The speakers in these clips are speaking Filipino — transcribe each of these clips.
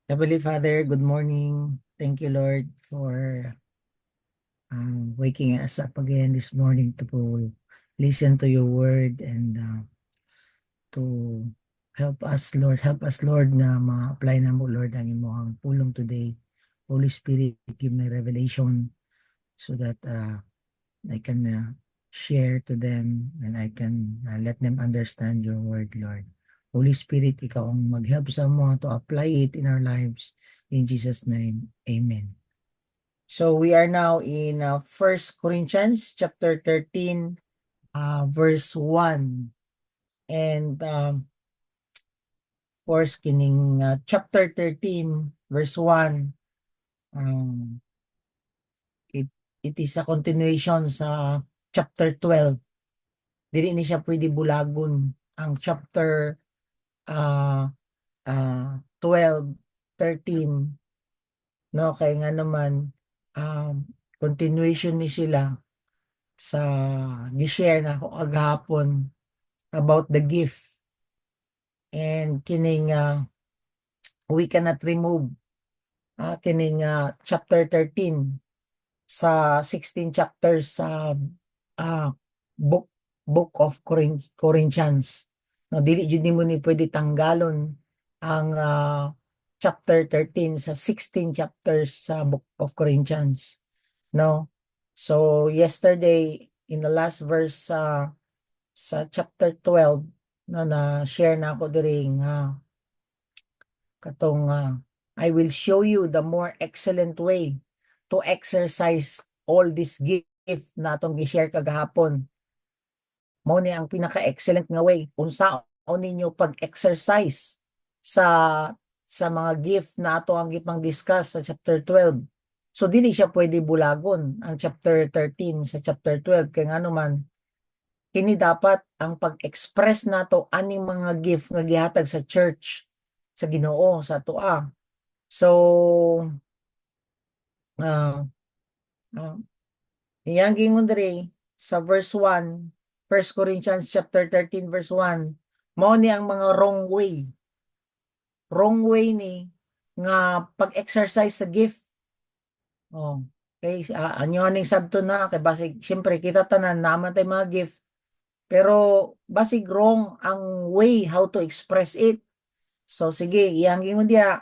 Heavenly Father, good morning. Thank you, Lord, for waking us up again this morning to listen to your word and to help us, Lord. Help us, Lord, na ma-apply na mo, Lord, ang imong pulong today. Holy Spirit, give me revelation so that I can share to them and I can let them understand your word, Lord. Holy Spirit, ikaw ang mag-help sa mga to apply it in our lives. In Jesus' name, Amen. So we are now in 1 Corinthians chapter 13, verse 1. And of course, kining chapter 13, verse 1, um, it, it is a continuation sa chapter 12. Dili ni siya pwede bulagon ang chapter 12, 13, no? Kaya nga naman, continuation ni sila sa gi-share na ako agahapon about the gift. And kining we cannot remove kining chapter 13 sa 16 chapters sa book of Corinthians. No, dili jud nimo ni pwede tanggalon ang chapter 13 sa 16 chapters sa book of Corinthians. No? So yesterday in the last verse sa chapter 12, no, na share na ako diri katong I will show you the more excellent way to exercise all this gift na atong gi-share kagahapon. Mao ni ang pinaka-excellent nga way unsaon ninyo pag-exercise sa mga gift na ato ang gipang discuss sa chapter 12. So dili siya pwede bulagon ang chapter 13 sa chapter 12 kay ngano man kini dapat ang pag-express nato aning mga gift nga gihatag sa church sa Ginoo sa atoa. So iyang gingon diri sa verse 1, 1 Corinthians chapter 13 verse 1, mao ni ang mga wrong way. Wrong way ni nga pag-exercise sa gift. Oh, okay, anyo aning sabto na kay basig syempre kita tanan naman tay mga gift. Pero basig wrong ang way how to express it. So sige, iyang gingon diha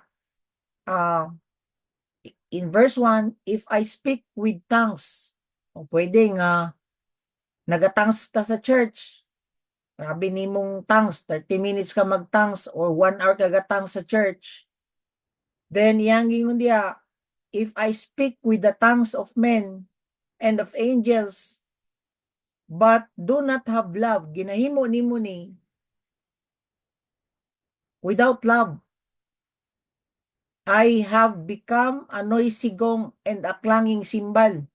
in verse 1, if I speak with tongues, o pwede nga nagatangs ta sa church. Grabe nimong tongues, 30 minutes ka mag-tongues or 1 hour ka gatang sa church. Then yang gingon diha, if I speak with the tongues of men and of angels, but do not have love, ginahimo nimo ni without love, I have become a noisy gong and a clanging cymbal.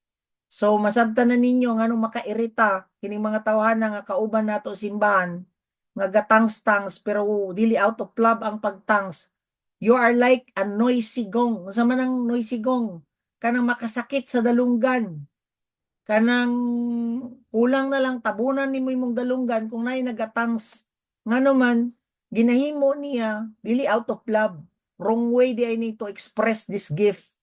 So masabtan na ninyo nganong makairita kining mga tawhana nga kauban nato simbahan nga gatangs-tangs pero dili out of love ang pagtangs. You are like a noisy gong. Unsa man ang noisy gong? Kanang makasakit sa dalunggan. Kanang kulang na lang tabunan nimo imong dalunggan kung naay nagatangs. Ngano man ginahimo niya dili out of love. Wrong way di ay need to express this gift.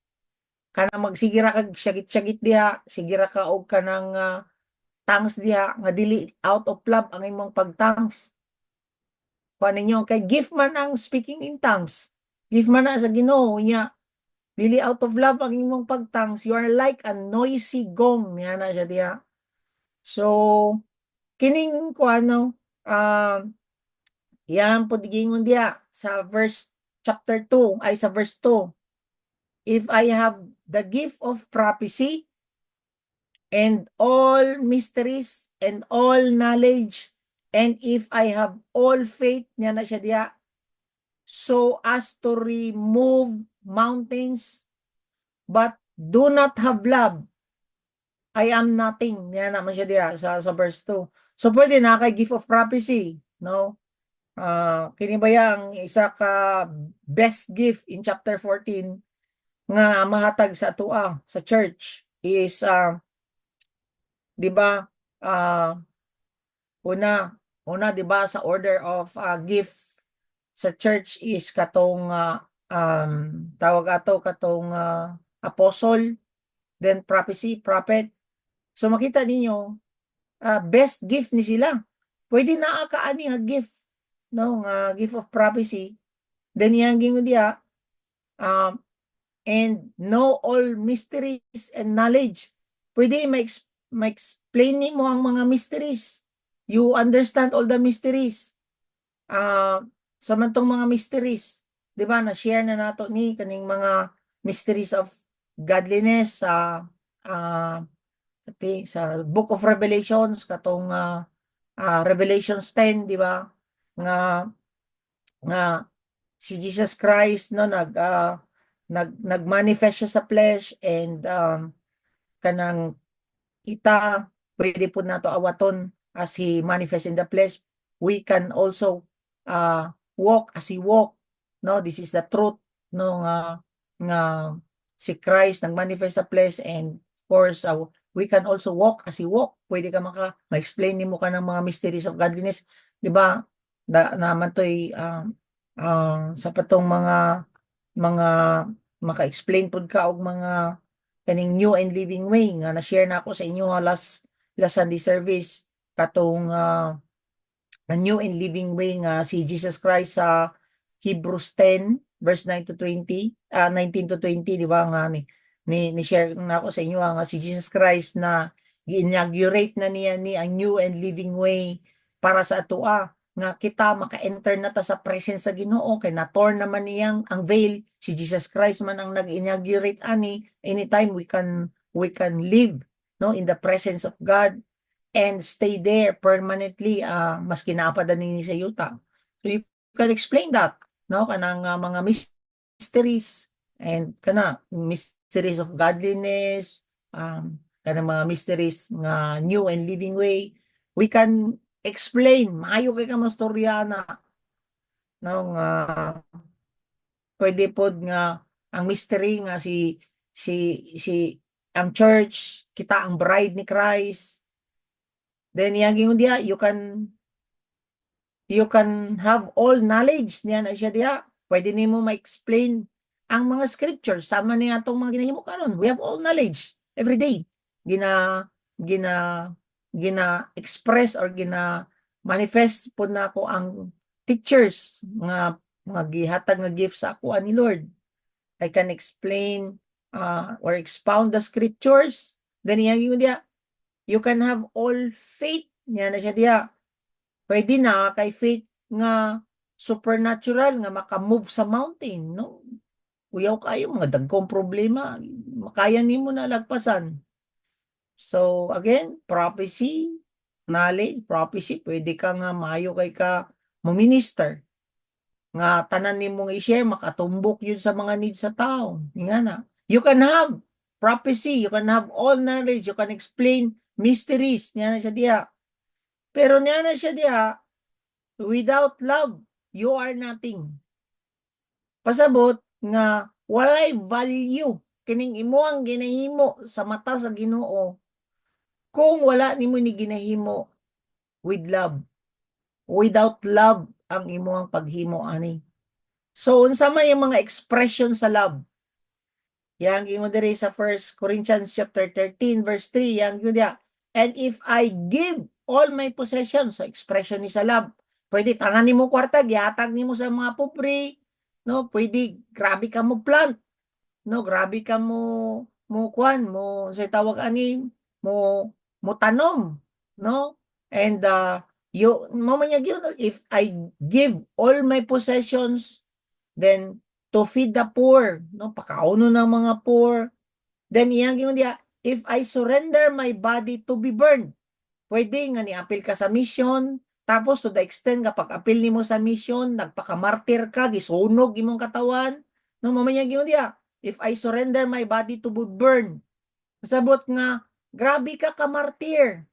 Kanang magsigira kag syagit-syagit diha, sigira ka og kanang tangs diha nga dili out of love ang imong pagtangs. Kuan ninyo kay gift man ang speaking in tongues. Gift man na sa Ginoo niya. Dili out of love ang imong pagtangs. You are like a noisy gong niya na siya diha. So kining kuan no yan pud gingon diha sa verse chapter 2 ay sa verse 2. If I have the gift of prophecy and all mysteries and all knowledge, and if I have all faith, niya na siya diya, so as to remove mountains, but do not have love, I am nothing. Niya naman siya diya sa verse 2. So pwede na kay gift of prophecy, no? Kini ba yang isa ka best gift in chapter 14 nga mahatag sa tua sa church is di ba una di ba sa order of gift sa church is katong tawag ato katong apostle, then prophecy, prophet. So makita ninyo, best gift ni sila. Pwede naa ka ani nga gift, no, nga gift of prophecy. Then yang gingon diha, um, and know all mysteries and knowledge. Pwede ma-explain nimo ang mga mysteries. You understand all the mysteries. Samantong mga mysteries, 'di ba, na-share na nato ni kaning mga mysteries of godliness sa sa Book of Revelations katong Revelations 10, 'di ba? Nga si Jesus Christ no nagmanifest siya sa flesh, and kanang kita pwede po nato awaton as he manifest in the flesh. We can also walk as he walk, no, this is the truth, no, nga si Christ nagmanifest sa flesh, and of course we can also walk as he walk. Pwede ka ma-explain nimo ka ng mga mysteries of godliness, di ba? Naman to'y sa patong mga maka-explain pud ka og mga kaning new and living way nga na-share na ako sa inyo last Sunday service, katong new and living way nga si Jesus Christ sa Hebrews 10 verse 9 to 20, 19 to 20, di ba, nga ni share na ako sa inyo nga si Jesus Christ na gi-inaugurate na niya ni ang new and living way para sa atua, nga kita maka-enter na ta sa presence sa Ginoo kay na-torn naman niyang ang veil. Si Jesus Christ man ang nag-inaugurate ani. Anytime we can live, no, in the presence of God and stay there permanently, maski naapada nini sa yuta. So you can explain that, no, kanang mga mysteries and mysteries of godliness, kanang mga mysteries nga new and living way. We can explain, maayo kay ka mostoryana, no, nga pwede pod nga ang mystery nga si ang church, kita ang bride ni Christ. Then yang gingon diha, you can have all knowledge niya na siya diha. Pwede nimo ma-explain ang mga scriptures sama ni atong mga ginahimo karon. We have all knowledge every day. Gina-express or gina-manifest po na ako ang teachers nga gihatag nga gift sa ako ni Lord. I can explain or expound the scriptures. Then yung diya, you can have all faith niya na siya diya. Pwede na kay faith nga supernatural nga maka-move sa mountain, no? Uyaw kayo mga dagkong problema, makaya nimo na lagpasan. So again, prophecy, knowledge, prophecy, pwede ka nga maayo kay ka mo-minister nga tanan nimong i-share makatumbok yun sa mga needs sa tao. Nga na. You can have prophecy, you can have all knowledge, you can explain mysteries niya na siya diha. Pero niya na siya diha, without love, you are nothing. Pasabot nga walay value kining imo ang ginahimo sa mata sa Ginoo kung wala nimo ni ginahimo with love. Without love ang imo ang paghimo ani. So unsa may yung mga expression sa love? Yang ingon diri sa 1 Corinthians chapter 13 verse 3, yang yun diya, and if I give all my possessions, so expression ni sa love. Pwede tanan nimo kwarta gihatag nimo sa mga pobre, no? Pwede grabe ka mo plant, no? Grabe ka mo kwan mo say tawag ani mo tanom, no? And mamanya gyud, if I give all my possessions, then to feed the poor, no, pakauno ng mga poor, then iyang gingon diya, if I surrender my body to be burned, pwede nga ni-appeal ka sa mission, tapos to the extent nga pag-appeal nimo sa mission, nagpaka-martyr ka, gisunog imong katawan, no, mamanya gingon diya, if I surrender my body to be burned, masabot nga grabe ka ka-martyr,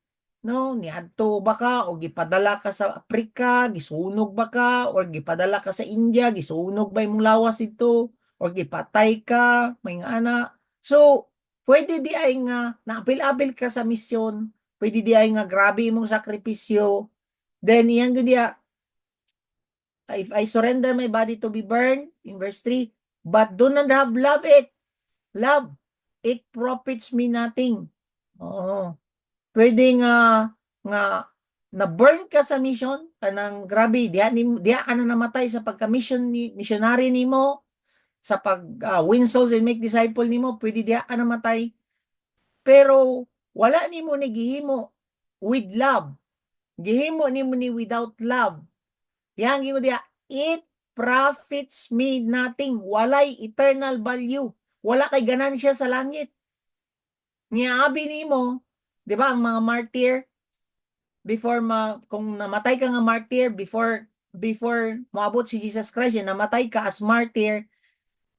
no, niadto ba ka o gipadala ka sa Africa, gisunog ba ka, or gipadala ka sa India, gisunog ba imong lawas ito, or gipatay ka, may nga ana. So pwede di ay nga naapil-apil ka sa misyon, pwede di ay nga grabe imong sakripisyo, then iyang diya if I surrender my body to be burned, in verse 3, but do not have love, it profits me nothing. Oo. Pwede nga na-burn ka sa mission, kanang grabe, diha ka na namatay sa pagka-mission missionary nimo, sa win souls and make disciple nimo, pwede diha ka namatay. Pero wala nimo ni gihimo with love. Gihimo nimo ni without love. Yang gimo diha, it profits me nothing. Walay eternal value. Wala kay ganansya sa langit. Niaabi nimo, di ba, ang mga martyr, kung namatay ka nga martyr, before moabot si Jesus Christ, namatay ka as martyr,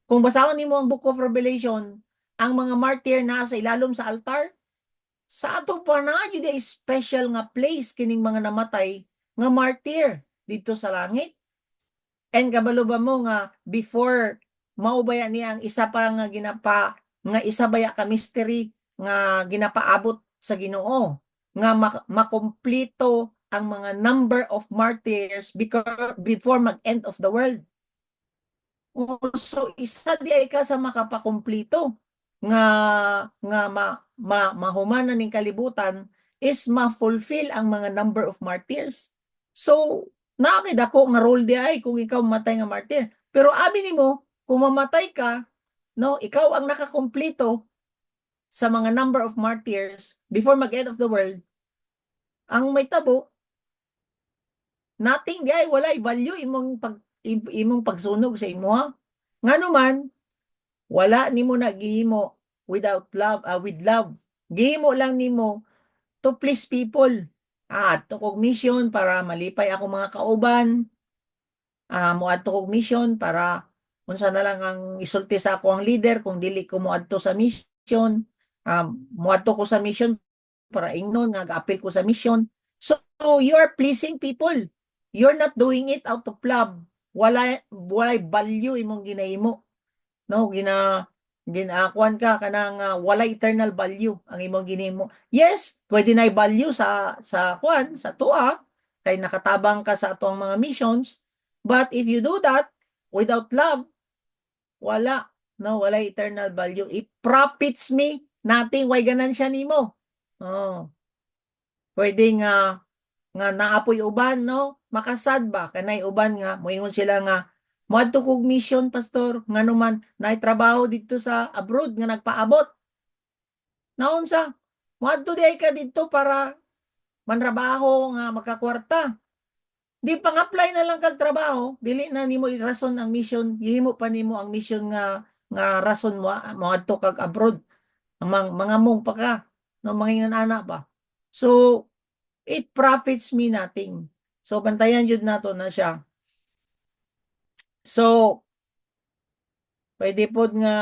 kung basahon nimo ang Book of Revelation, ang mga martyr na sa ilalom sa altar, sa ato pa na jud special nga place kining mga namatay nga martyr dito sa langit. And kabalo ba mo nga before maubaya niya ang isa pa nga isa baya ka mystery nga ginapaabot sa Ginoo nga makompleto ang mga number of martyrs before mag-end of the world. So isa di ay ka sa makapakumpleto nga mahumanan ning kalibutan is ma-fulfill ang mga number of martyrs. So naakid ako nga role di ay kung ikaw matay nga martyr. Pero abi nimo kung mamatay ka, no, ikaw ang nakakumpleto sa mga number of martyrs before mag-end of the world. Ang may tabo, nothing di ay walay value imong pagsunog sa imo. Nganuman, wala nimo na gihimo without love, with love. Gihimo lang nimo to please people. To kog mission para malipay ako mga kauban. Moadto kog mission para unsa na lang ang isulti sa ako ang leader kung dili ko moadto sa mission. Moadto ko sa mission para ingnon nga ga-appeal ko sa mission. So you are pleasing people. You're not doing it out of love. Walay value imong ginahimo. No, ginakuan ka kanang walay eternal value ang imong ginahimo. Yes, pwede na i-value sa tuwa kay nakatabang ka sa atong mga missions, but if you do that without love, wala eternal value. It profits me nothing. Why ganansya nimo? Pwede nga naapoy uban, no? Makasad ba kanay uban nga moingon sila nga moadto kog mission, pastor, nganuman naay trabaho dito sa abroad nga nagpaabot. Naunsa? Moadto di ay ka dito para manrabaho nga makakwarta. Di pang-apply na lang kag trabaho, dili na nimo irason ang mission, gihimo pa nimo ang mission nga rason mo moadto kag abroad. Mga mong pa ka, no, mangingan ana pa. So it profits me nothing. So bantayan jud nato na siya. So pwede pod nga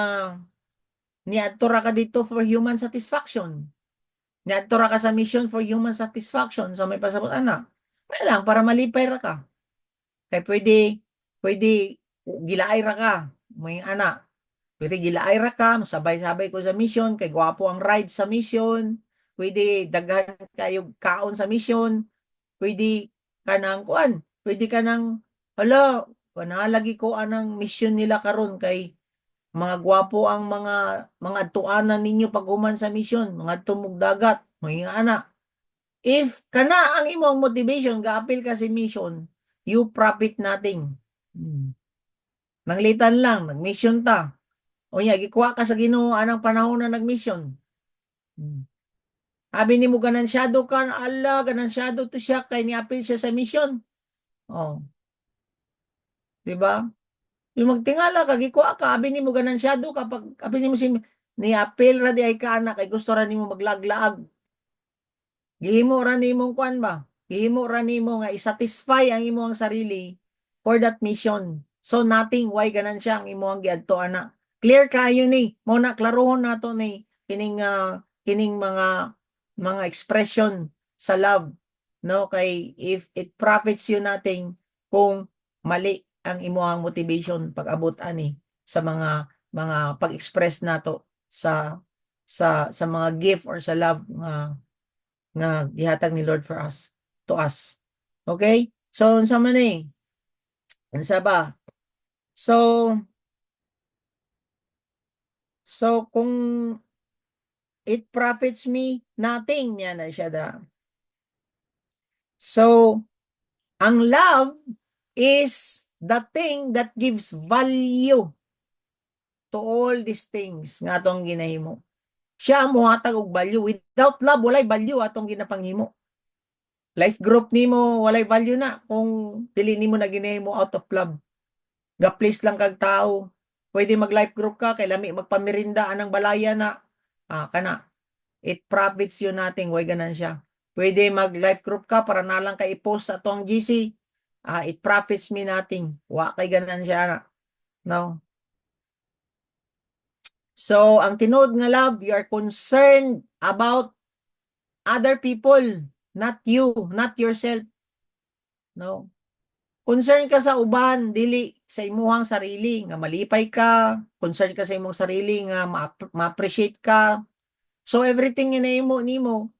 niadto ra ka dito for human satisfaction. Niadto ra ka sa mission for human satisfaction. So may pasabot ana. May lang para malipay ra ka. Kay pwede gilaay ra ka. May ana. Pwede gilaay ra ka, masabay-sabay ko sa mission kay gwapo ang ride sa mission. Pwede daghan kayo kaon sa mission. Pwede kanang kuan. Pwede kanang lagi ko anang mission nila karon kay mga gwapo ang mga tuanan ninyo pag human sa mission, mga tumog dagat, mga ana. If kana ang imong motivation, ga-appeal ka sa mission, you profit nothing. Nanglitan lang, nag-mission ta. O nya, gikuha ka sa Ginoo anang panahon na nag-mission. Abi nimo ganansyado ka, ganansyado to siya kay ni-appeal siya sa mission. Diba? Yung magtingala ka, gikuha ka, abi nimo ganansyado kapag abi nimo ni-appeal ra di ay ka anak kay gusto ra nimo maglaglaag. Gihimo ra nimo kuan ba? Gihimo ra nimo nga i-satisfy ang imong sarili for that mission. So nothing why ganansya ang imong giadto ana. Clear kayo ni, mo na klarohon nato ni kining mga expression sa love, no, kay if it profits you nothing kung mali ang imong motivation pag-abot ani sa mga pag-express nato sa mga gift or sa love nga gihatag ni Lord for us to us. Okay? So unsa man ni Unsa ba? So kung it profits me nothing, yan na siya da. So ang love is the thing that gives value to all these things nga atong ginahimo. Siya ang mohatag og value. Without love, walay value atong ginapanghimo. Life group nimo walay value na kung dili nimo na ginahimo out of love. Ga-please lang kag tao. Pwede mag-life group ka kay lami magpamirinda anang balaya na. Kana. It profits you nothing, way ganan siya. Pwede mag-life group ka para na lang kay i-post sa atong GC. It profits me nothing. Wa kay ganan siya. No. So, ang tinuod nga love, you are concerned about other people, not you, not yourself. No. Concern ka sa uban, dili sa imuhang sarili nga malipay ka, concern ka sa imong sarili nga ma-appreciate ka. So everything ginahimo nimo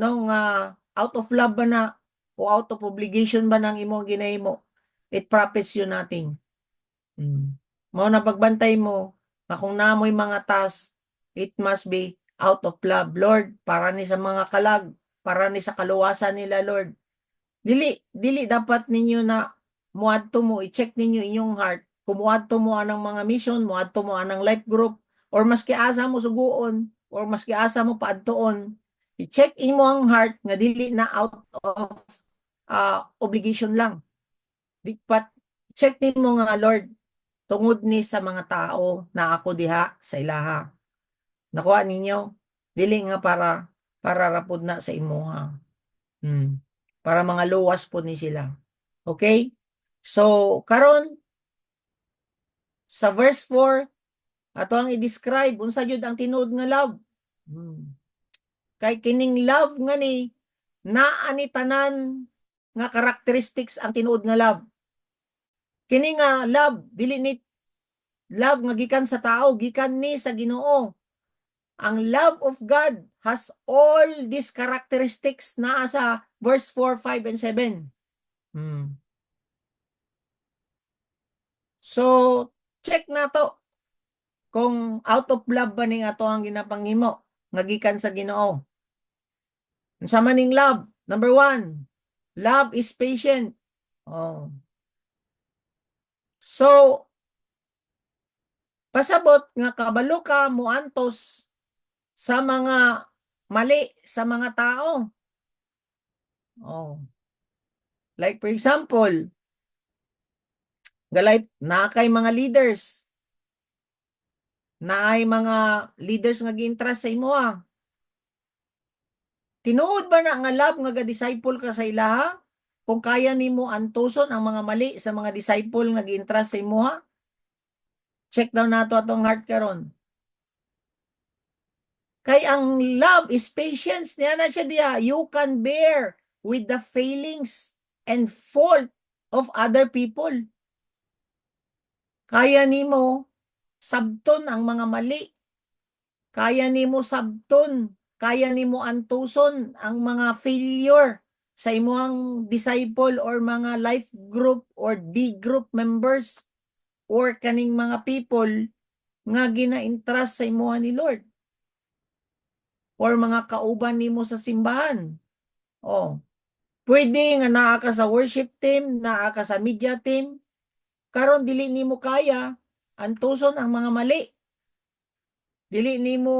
no nga out of love ba na o out of obligation ba nang imong ginahimo, it profits you nothing. Mao na pagbantay mo nga kung namoy mga task, it must be out of love, Lord, para ni sa mga kalag, para ni sa kaluwasan nila, Lord. Dili dapat ninyo na muadto mo, i-check ninyo inyong heart, kung muadto mo anang mga mission, muadto mo anang life group, or maski asa mo suguon, or maski asa mo paadtoon, i-check imo ang heart nga dili na out of obligation lang. Dipat check nimo nga, Lord, tungod ni sa mga tao na ako diha sa ilaha. Nakuha ninyo? Dili nga para rapod na sa imuha. Para mga luwas po ni sila. Okay? So, karon sa verse 4, ato ang i-describe unsa jud ang tinuod nga love. Kay kining love nga ni naa ni tanan nga characteristics ang tinuod nga love. Kini nga love dili ni love nga gikan sa tao, gikan ni sa Ginoo. Ang love of God has all these characteristics na sa verse 4, 5, and 7. So, check na to kung out of love ba ning ato ang ginapanghimo nga gikan sa Ginoo. Unsa man ning love? Number 1, love is patient. So, pasabot nga kabalo ka muantos sa mga mali sa mga tao. Like for example, galay na kay mga leaders. Naay mga leaders nga gi-interest sa imo. Tinuod ba na nga love nga ga-disciple ka sa ilaha? Kung kaya nimo antuson ang mga mali sa mga disciple nga gi-interest sa imo? Check down nato atong heart karon. Kay ang love is patience, niya na siya diya. You can bear with the failings and fault of other people. Kaya nimo sabton ang mga mali. Kaya nimo sabton, kaya nimo antuson ang mga failure sa imong disciple or mga life group or D group members or kaning mga people nga gina-entrust sa imuha ni Lord or mga kauban nimo sa simbahan. Pwede nga naa ka sa worship team, naa ka sa media team, karon dili nimo kaya antuson ang mga mali. Dili nimo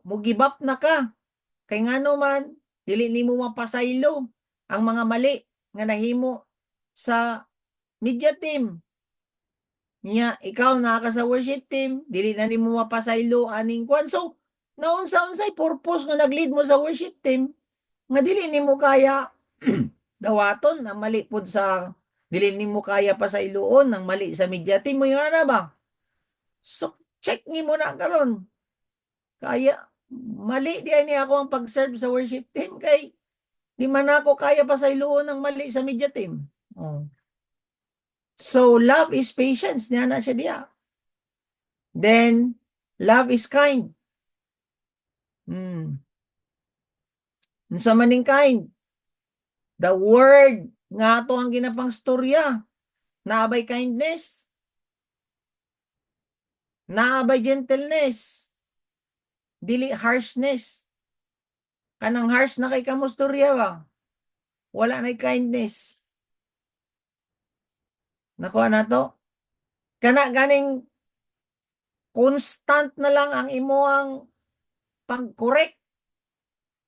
mo give up na ka. Kay ngano man dili nimo mapasaylo ang mga mali nga nahimo sa media team. Nya ikaw naa ka sa worship team, dili na nimo mapasaylo aning kwan. So, naunsa-unsay purpose nga nag-lead mo sa worship team nga dili nimo kaya dawaton ang mali pud sa dili nimo kaya pasayloon ang mali sa media team mo nga na ba? So, check nimo na karon. Kaya mali di ani ako ang pag-serve sa worship team kay di man ako kaya pasayloon ang mali sa media team. So, love is patience. Niya na siya diya. Then, love is kind. Unsa maning kind? The word nga ato ang ginapang storya naabay kindness, naabay gentleness, dili harshness. Kanang harsh na kay kamusturya ba? Wala na kindness. Nakuha na to? Kana ganing constant na lang ang imuang pag-correct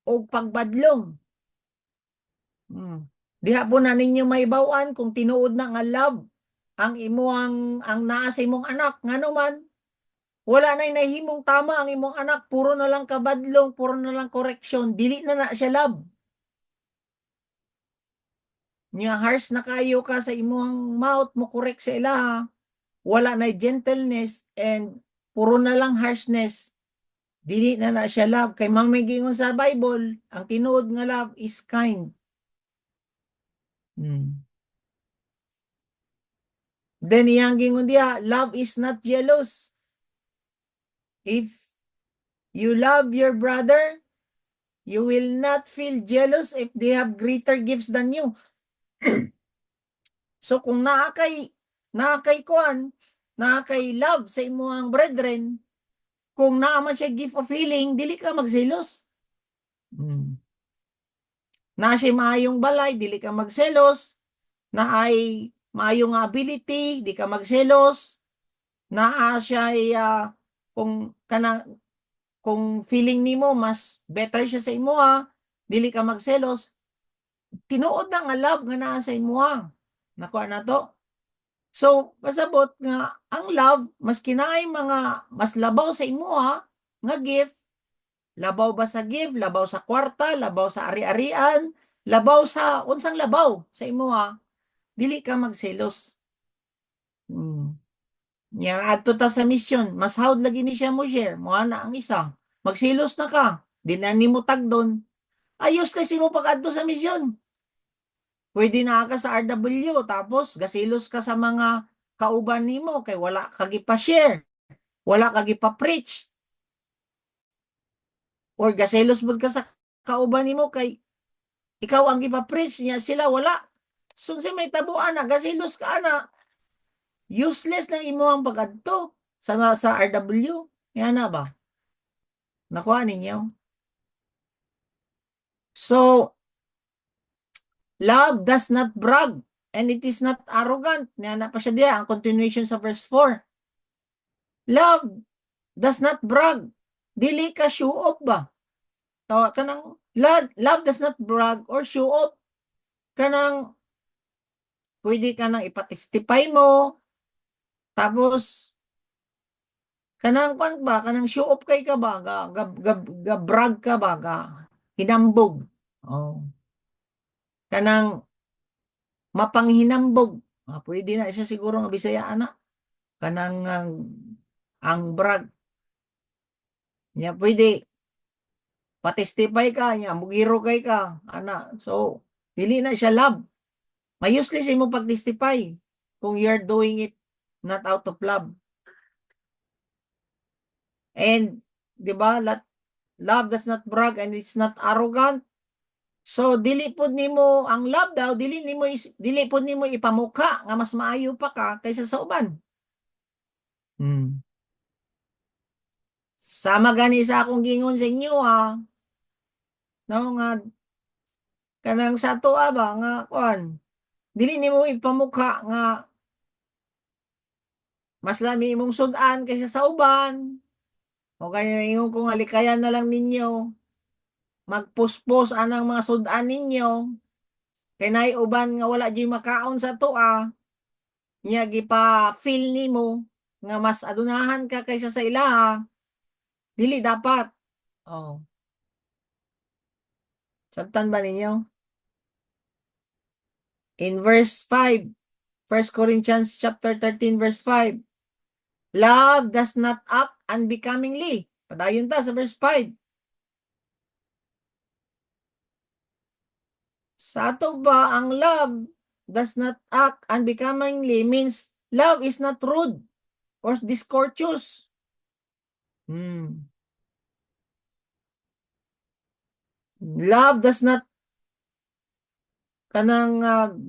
o pagbadlong. Diha po na ninyo maibawan kung tinuod na nga love ang imuang ang naa sa imong anak nganuman wala na nahimong tama ang imong anak, puro na lang kabadlong, puro na lang correction, dili na siya love. Nya harsh na kayo ka sa imong mouth mo correct sa ilaha, wala na gentleness and puro na lang harshness, dili na siya love. Kay mamigingon sa Bible, ang tinuod nga love is kind. Then iyang gingon diha, love is not jealous. If you love your brother, you will not feel jealous if they have greater gifts than you. So kung nakakay love sa imong brethren, kung naaman siya gift of healing, dili ka magselos. Na siya maayong balay, dili ka magselos. Na ay maayong ability, di ka magselos. Na siya ay kung feeling nimo mas better siya sa imo dili ka magselos. Tinuod na nga love nga naa sa imo nakuha na to. So pasabot nga ang love mas kinaay mga mas labaw sa imo nga gift. Labaw ba sa gift, labaw sa kwarta, labaw sa ari-arian, labaw sa unsang labaw sa imo dili ka magselos. Nya adto ta sa mission, mas hawd lagi ni siya mo share, mo ana ang isa. Magselos na ka, di na nimo tagdon. Ayos kasi mo pag adto sa mission. Pwede na ka sa RW tapos gasilos ka sa mga kauban nimo kay wala ka gipa-share, wala ka gipa-preach. Or gasilos mo ka sa kauban nimo kay ikaw ang gipa-preach niya, sila wala. So si may tabuan na gasilos ka na. Useless lang imo ang pag-adto sa RW. Yan na ba? Nakuha ninyo? So, love does not brag and it is not arrogant. Yan na pa siya diya, ang continuation sa verse 4. Love does not brag. Dili ka show off ba? Tawa ka ng love does not brag or show off. Kanang pwede ka nang ipatestify mo. Tapos kanang kwan ba, kanang show off kay ka ba, ga brag ka ba, ga hinambog. Oh. Kanang mapanghinambog. Pwede na siya siguro nga Bisaya ana. Kanang ang brag. Nya pwede patestify ka nya mugiro kay ka ana. So dili na siya love. May useless imo pag-testify kung you're doing it not out of love. And, di ba, love does not brag and it's not arrogant. So, dili pod nimo ang love daw, dili pod nimo ipamukha nga mas maayo pa ka kaysa sa uban. Sama gani sa akong gingon sa inyo no nga kanang sa tuwa ba nga kuan dili nimo ipamukha nga mas lami imong sud-an kaysa sa uban. O kaya ingon ko nga likayan na lang ninyo magpuspos anang mga sud-an ninyo kay naay uban nga wala jud makaon sa tuwa nya gipa feel nimo nga mas adunahan ka kaysa sa ilaha dili dapat. Sabtan ba ninyo? In verse 5, 1 Corinthians chapter 13 verse 5, love does not act unbecomingly. Padayon ta sa verse 5. Sa ato ba ang love does not act unbecomingly means love is not rude or discourteous. Love does not kanang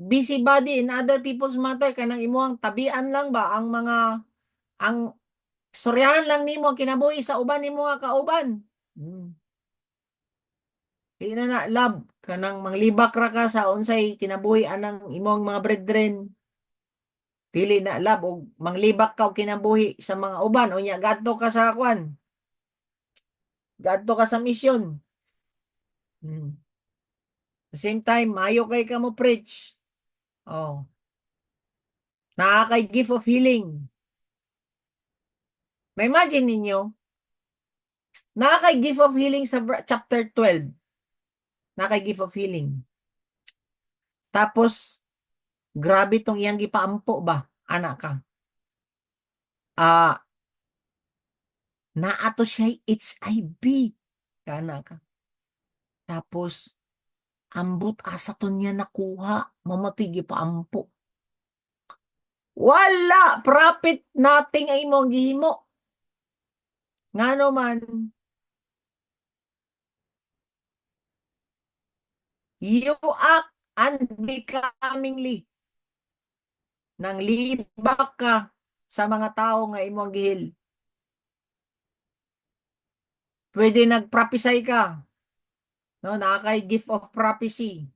busybody in other people's matter, kanang imuhang tabian lang ba ang mga ang istoryahan lang nimo ang kinabuhi sa uban nimo nga kauban. Di na love kanang manglibak ra ka sa unsay kinabuhi anang imong mga brethren. Dili na love og manglibak ka og kinabuhi sa mga uban unya gadto ka sa kwan. Gadto ka sa misyon. The same time, maayo kay ka mo preach. Oh. Naa kay gift of healing. Ma-imagine ninyo, naa kay gift of healing sa chapter 12. Naa kay gift of healing. Tapos, grabe tong iyang gipaampo ba, anak ka. Ah, naato siya HIV. Kana ka. Tapos, ambot asa to niya nakuha, mamatay gipaampo. Wala, profit nating ay mo gihimo. Ngano man, you act unbecomingly. Nang libak ka sa mga tao nga imong gihil. Pwede nagprophesy ka. No, nakakay gift of prophecy.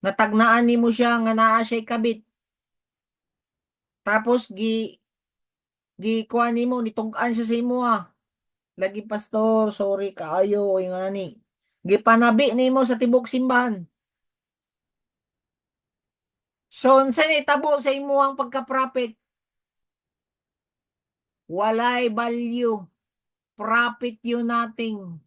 Natagnaan nimo siya nga naa siya kabit. Tapos kuha nimo nitug-an siya sa imo ah. Lagi pastor, sorry kaayo nga ni. Gipanabi nimo sa tibok simbahan. So, unsa ni tabo sa imuhang pagka-prophet? Walay value. Profit you nothing.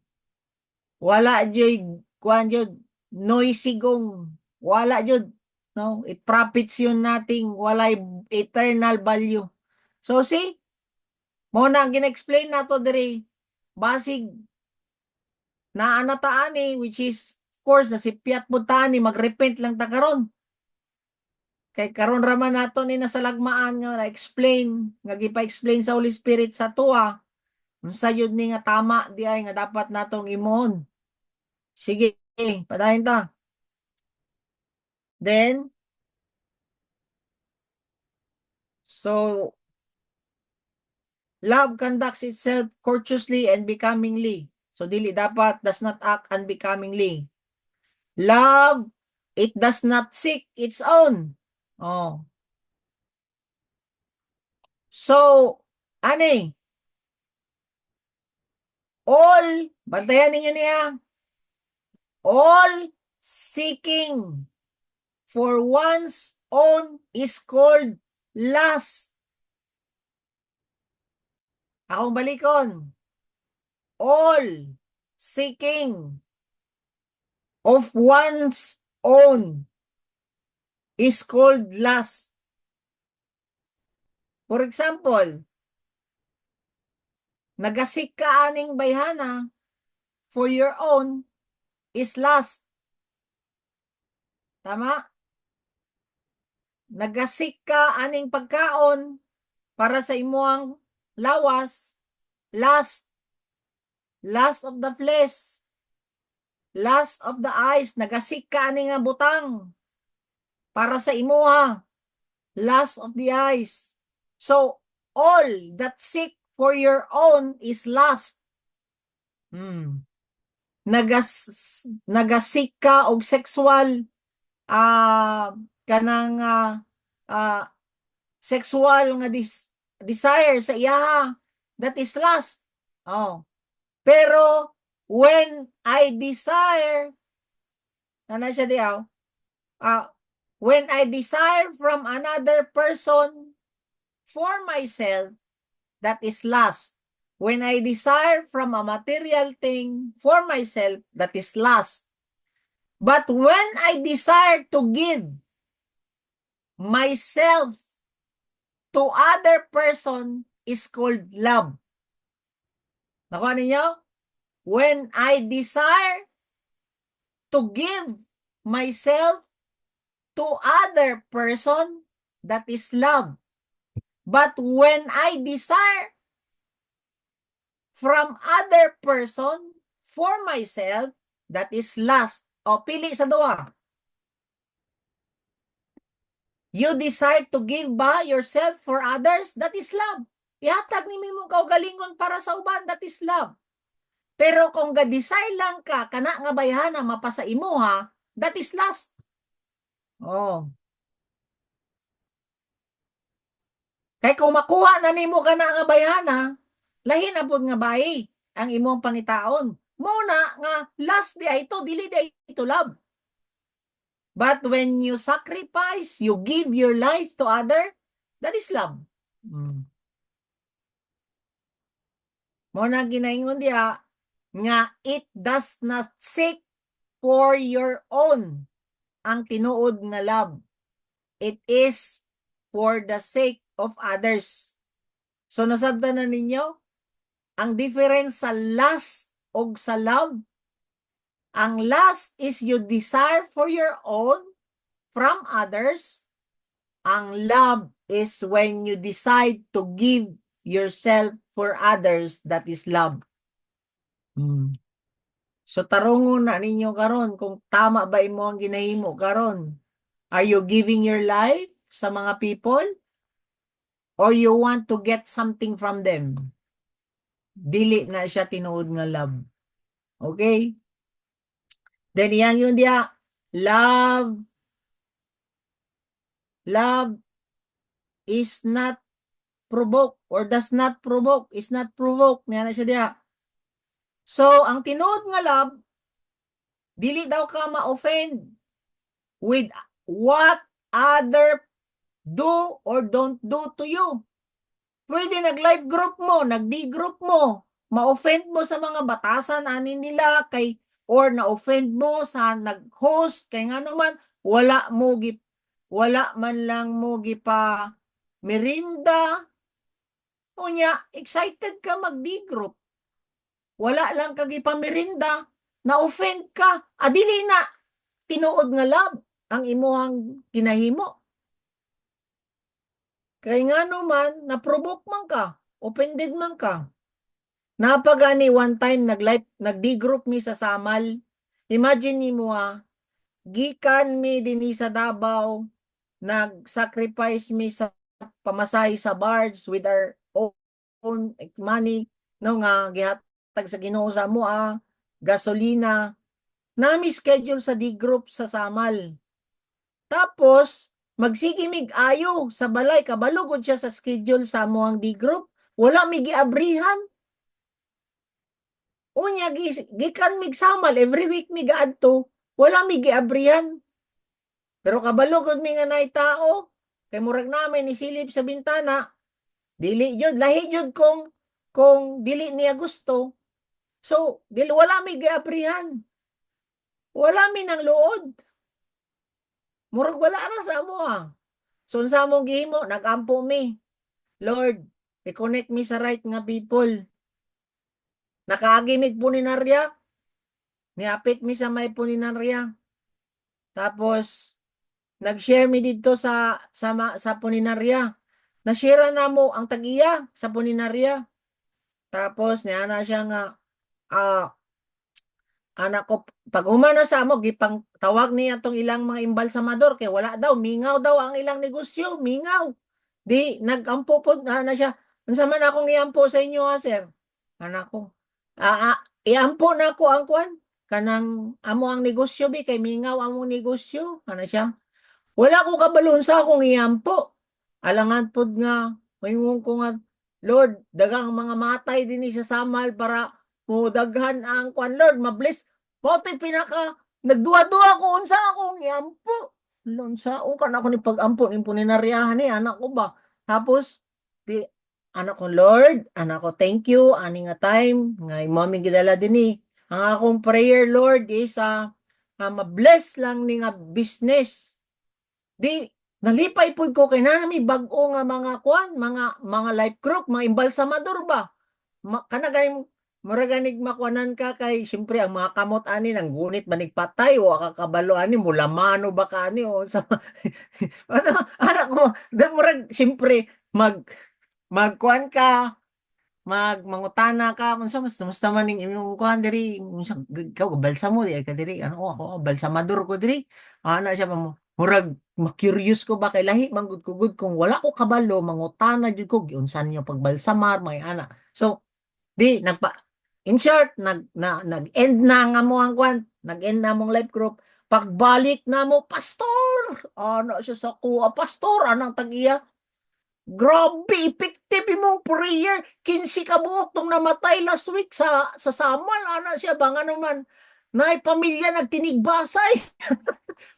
Wala joy kuan jud noisy gong. Wala jud no, it profits you nothing. Walay eternal value. So see, mo na gina-explain nato diri basig naa na ta ani, which is of course na si Piat Puntani magrepent lang ta karon. Kay karon ra man nato ni nasalagmaan nga na-explain nga gipa-explain sa Holy Spirit sa tuwa unsa yun ni nga tama di ay nga dapat natong imon. Sige, padayon ta. Then, so, love conducts itself courteously and becomingly. So, dili dapat, does not act unbecomingly. Love, it does not seek its own. Oh. So, ani, all, bantayan ninyo niya, all seeking for one's own is called lust. Akong balikon. All seeking of one's own is called lust. For example, nagasik ka aning bayhana for your own is lust. Tama? Nagasik ka aning pagkaon para sa imuang lawas, lust. Lust of the flesh. Lust of the eyes. Nagasik ka aning butang para sa imuha. Lust of the eyes. So, all that seek for your own is lust. Nagasik ka og sexual kanang sexual nga desire sa iyaha, that is lust. Oh. Pero when I desire siya diaw, when I desire from another person for myself, that is lust. When I desire from a material thing for myself, that is lust. But when I desire to give myself to other person is called love. Nakuha ninyo? When I desire to give myself to other person, that is love. But when I desire from other person for myself, that is lust. O, pili sa duwa. You decide to give ba yourself for others, that is love. Ihatag ni mong kaugalingon para sa uban, that is love. Pero kung ga-desire lang ka, kana nga bayhana mapasa imuha, that is lust. Oh. Kay kung makuha na nimo kana nga bayhana, lahi na pud nga bayi ang imong pangitaon. Muna nga last di ito, dili di ito love. But when you sacrifice, you give your life to other, that is love. Muna ginaingon diha nga it does not seek for your own ang tinuod nga love. It is for the sake of others. So nasabtan na ninyo ang difference sa lust o sa love. Ang lust is you desire for your own from others. Ang love is when you decide to give yourself for others, that is love. So tarungon na ninyo karon kung tama ba imo ang ginahimo karon. Are you giving your life sa mga people? Or you want to get something from them? Dili na siya tinuod nga love. Okay? Then yang yun dia, love is not provoke or does not provoke, is not provoke. Niya na siya dia. So, ang tinuod nga love, dili daw ka ma-offend with what other do or don't do to you. Pwede nag-live group mo, nag-D group mo, ma-offend mo sa mga batasan ani nila kay or na-offend mo sa nag-host kay nga naman wala man lang mo gipa merinda. Unya, excited ka mag-D group. Wala lang ka gipa merinda, na-offend ka, adili na tinuod nga love ang imuhang ginahimo. Kay nga naman, na-provoke man ka, offended man ka. Napagani one time nag-D group mi sa Samal. Imagine nimo gikan mi dinhi sa Davao, nag-sacrifice mi sa pamasahe sa barge with our own money no nga gihatag sa Ginoo sa amo gasolina. Nami schedule sa D group sa Samal. Tapos magsige mig ayo sa balay kabalugod siya sa schedule sa amoang D group. Wala mi giabrihan. Unya gikan mig Samal every week mi gaadto, wala mi giabrihan. Pero kabalo gud mi nga nay tao, kay murag namin ni silip sa bintana, dili jud lahi jud kung dili niya gusto. So, wala mi giabrihan. Wala mi nang luod. Murag wala na sa amo So unsa among gihimo, nagampo mi. Lord, i-connect mi sa right nga people. Nakaagimig puninarya. Niapit mi sa may puninarya. Tapos, nag-share mi dito sa puninarya. Na-share na mo ang tag-iya sa puninarya. Tapos, niya na siya nga, anak ko, pag umana sa amo, gipang tawag niya itong ilang mga imbalsamador, kay wala daw, mingaw daw ang ilang negosyo, mingaw. Di, nag-ampo po na siya. Unsa man akong iampo sa inyo sir? Anak ko. Iampo na ko ang kwan. Kanang amo ang negosyo bi kay mingaw among negosyo. Kana siya. Wala ko kabalon sa akong iampo. Alangan pod nga mayingon ko nga Lord, dagang mga matay dinhi sa Samal para mo daghan ang kwan Lord, mabless. Potoy pinaka nagduwa-duwa ko unsa akong iampo. Unsa kan ako ni pag-ampo ni puninaryahan ni anak ko ba. Tapos di anak ko Lord, anak ko thank you ani nga time nga imong gidala dinhi. Ang akong prayer Lord is ma-bless lang ni nga business. Di nalipay pud ko kay nami bag-o nga mga kwan, mga life group, mga imbalsamador ba. Kana ganing muraganig makuanan ka kay siyempre ang mga kamot ani nang gunit manigpatay o kakabalo ani mula mano ba ka ani o sa anak ko murag siyempre magkuan ka mangutana ka unsa musta man ning imong kuan diri unsa ikaw balsa mo di ka diri ano ako balsamador ko diri ana siya pa mo Murag ma-curious ko ba kay lahi manggod ko gud kung wala ko kabalo mangutana jud ko giunsan niyo pagbalsamar may ana. So di nagpa in short nag-end na nga mo ang kwan, nag-end na mong life group. Pagbalik na mo, pastor! Ano siya sa kuha, pastor, anang tag-iya? Grabe, effective imong prayer. 15 ka buok tong namatay last week sa Samuel. Ana siya ba nga naman? Nay pamilya nagtinigbasay.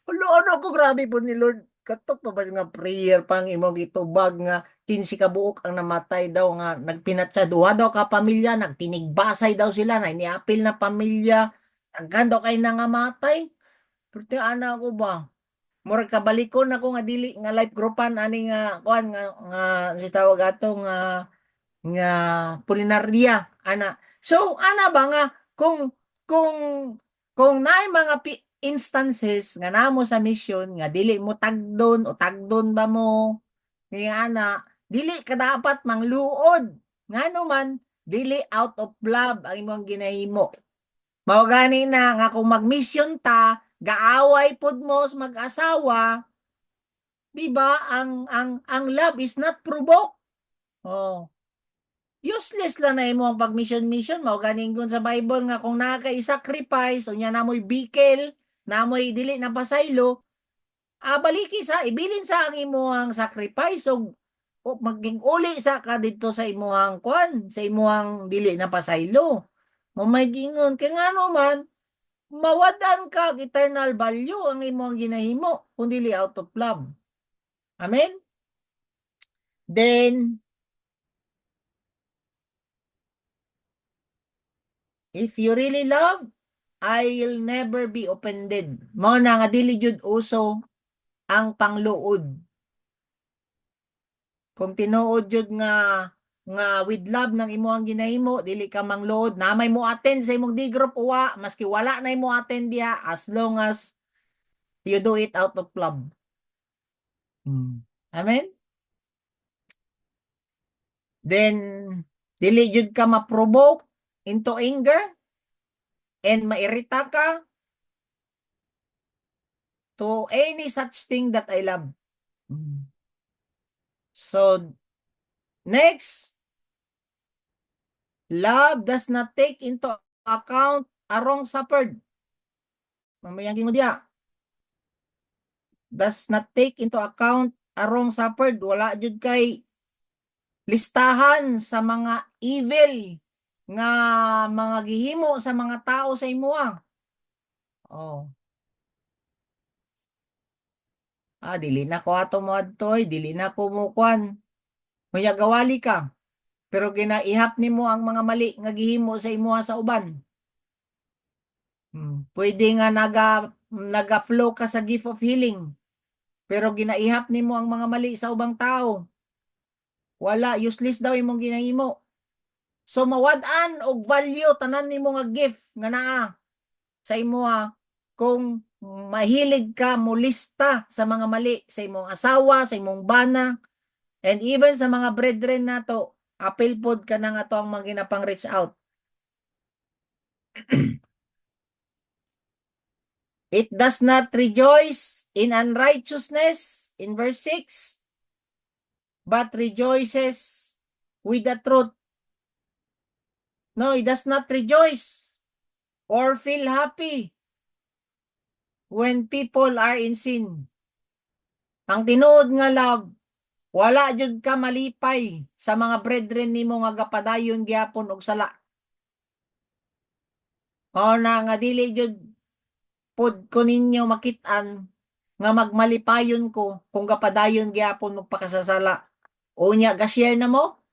Hulo ano ko grabe po ni Lord. Katok pa ba nga prayer pang imong gitubag nga 15 ka buok ang namatay daw nga nagpinatsa duha daw ka pamilya nagtinigbasay daw sila na iniapil na pamilya. Agad daw kay nangamatay. Pero ana ko ba? Murag kabalikon ako nga dili nga life groupan ani nga kuan nga si tawag ato nga pulinarya ana. So ana ba nga kung kung naay mga instances nga namo sa mission nga dili mo tagdon o tagdon ba mo nga ana dili ka dapat mangluod ngano man dili out of love ang imong ginahimo. Mao gani na nga kung mag-mission ta gaaway pod mo sa mag-asawa, 'di ba? Ang love is not provoked. Oh. Useless lang na imo ang pag-mission mao ganing kun sa Bible nga kung naa kay sacrifice unya namoy bikel, namoy dili na pasaylo, baliki sa ibilin sa ang imong sacrifice o maging uli sa ka dito sa imong kwan, sa imong dili na pasaylo. Mo may gingon kay ngano man mawadan ka eternal value ang imong ginahimo kung dili out of love. Amen? Then, if you really love, I'll never be offended. Mao na nga dili jud uso ang pangluod. Kung tinuod jud nga with love ng imong ginahimo, dili ka mangluod. Na may mo attend sa imong D group uwa, maski wala na imo attend diha as long as you do it out of love. Amen? Then, dili jud ka ma-provoke into anger and mairita ka to any such thing that I love. So, next, love does not take into account a wrong suffered. Mamayang mo diya. Does not take into account a wrong suffered. Wala jud kay listahan sa mga evil nga mga gihimo sa mga tao sa imuha. Oh. Dili na ko ato mo adtoy, dili na ko mo kwan. Kunya gawali ka. Pero ginaihap nimo ang mga mali nga gihimo sa imuha sa uban. Pwede nga naga-flow ka sa gift of healing. Pero ginaihap nimo ang mga mali sa ubang tao. Wala, useless daw imong ginahimo. So mawad-an og value tanan nimo nga gift nga naa sa imuha kung mahilig ka molista sa mga mali sa imong asawa, sa imong bana, and even sa mga brethren nato, apil pod ka na nga to ang mga ginapang reach out. It does not rejoice in unrighteousness, in verse 6, but rejoices with the truth. No, it does not rejoice or feel happy when people are in sin. Ang tinuod nga love, wala jud ka malipay sa mga brethren nimo nga gapadayon gyapon og sala. O na nga dili jud pod ko ninyo makit-an nga magmalipayon ko kung gapadayon gyapon magpakasasala. Unya ga-share na mo?